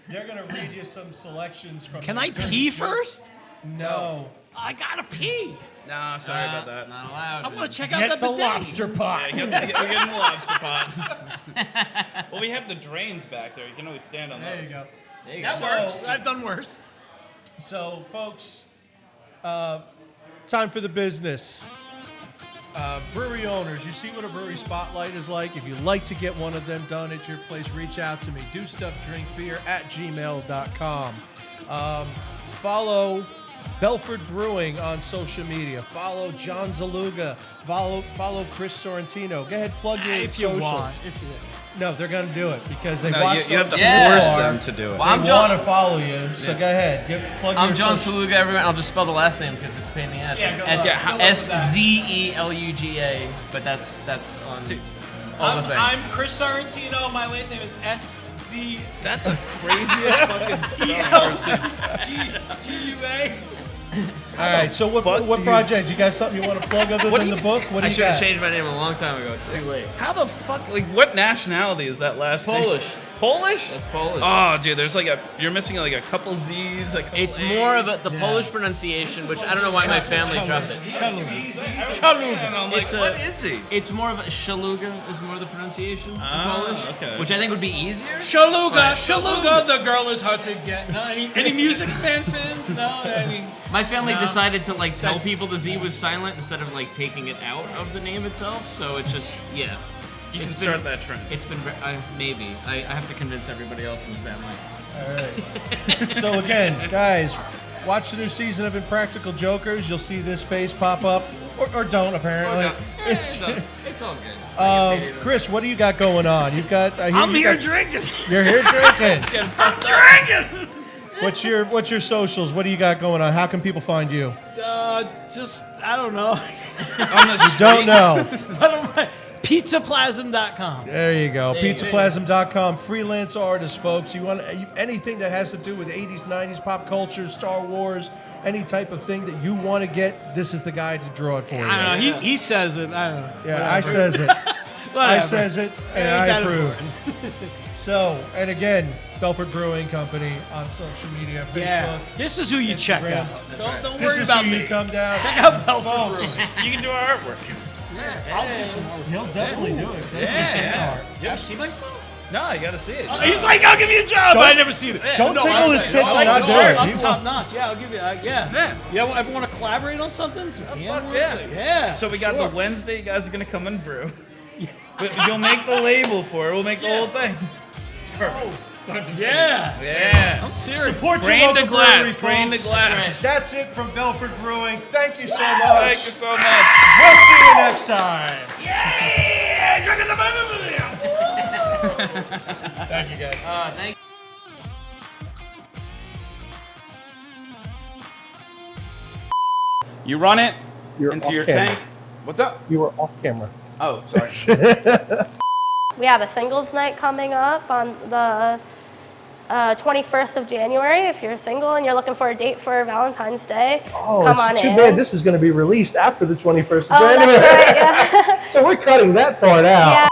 They're going to read you some selections from. Can I pee first? No. I gotta pee. Nah, sorry about that. Not allowed. I want to check out Get that the bidet. lobster pot. Yeah, we're getting the lobster pot. Well, we have the drains back there. You can always stand on There those. you go. There you That go. works. I've done worse. So, folks, time for the business. Brewery owners, you see what a brewery spotlight is like? If you'd like to get one of them done at your place, reach out to me. dostuffdrinkbeer@gmail.com. Follow Belford Brewing on social media. Follow John Zaluga. Follow Chris Sorrentino. Go ahead, plug your If you socials. want. If you No, they're going to do it because they No, watched you have to Yeah. force them to do it. Well, I'm They John. want to follow you, so go ahead. Plug I'm your John social- Saluga, everyone. I'll just spell the last name because it's a pain in the ass. Yeah, good luck. Good luck with that. SZELUGA, but that's on all the things. I'm Chris Sorrentino. My last name is SZGUA. That's the craziest fucking stuff. All right, so what project? You got something you want to plug other than the book? What do I you should have got? changed my name a long time ago. It's too late. How the fuck? Like, what nationality is that last name? Polish. Polish? That's Polish. Oh, dude, there's like you're missing like a couple Z's. A couple It's A's. more of the Polish pronunciation, which I don't know why my family dropped it. And I'm like, It's what is he? It's more of a shaluga is more the pronunciation in Polish, okay. which I think would be easier. Shaluga, Shaluga. The girl is hard to get. No, any music fans? No, any. My family No. decided to like tell people the Z was silent instead of like taking it out of the name itself. So it's just You can It's start been- that trend. It's been maybe I have to convince everybody else in the family. All right. So again, guys, watch the new season of Impractical Jokers. You'll see this face pop up, or don't apparently. It's all good. Chris, what do you got going on? You've got. I'm here drinking. You're here drinking. I'm drinking. What's your socials? What do you got going on? How can people find you? Just, I don't know. On the street. Don't know. Pizzaplasm.com. There you go. There you go. Pizzaplasm.com. Freelance artists, folks. You want anything that has to do with 80s, 90s, pop culture, Star Wars, any type of thing that you want to get, this is the guy to draw it for you. I don't know. He says it. I don't know. Yeah, I says it. I says it, and I that approve. So, and again, Belford Brewing Company on social media, Facebook. Yeah. This is who you check Instagram. out. Don't This worry is about who me. you come down. Check out Belford Folks. Brewing. You can do our artwork. He'll definitely do it. Yeah. You ever see myself? No, you gotta see it. He's like, I'll give you a job. I never seen it. Don't No, tickle I'm his saying- tits I and like not the do shirt. it. I'm He top notch. Yeah, I'll give you. Yeah. You ever want to collaborate on something? So we can. Yeah. Yeah. So we got sure. the Wednesday. You guys are gonna come and brew. You'll make the label for it. We'll make the whole thing. Yeah. Yeah. I'm serious. Support your Grain local to glass. brewery, Grain to folks. glass. That's it from Belford Brewing. Thank you so much. Thank you so much. We'll see you next time. Yeah. Drinking the baby. Thank you, guys. Thank You run it You're into off your camera. tank. What's up? You were off camera. Oh, sorry. We have a singles night coming up on the 21st of January. If you're single and you're looking for a date for Valentine's Day, Oh, come it's on too in. bad this is going to be released after the 21st of Oh, January. that's right. Yeah. So we're cutting that part out. Yeah.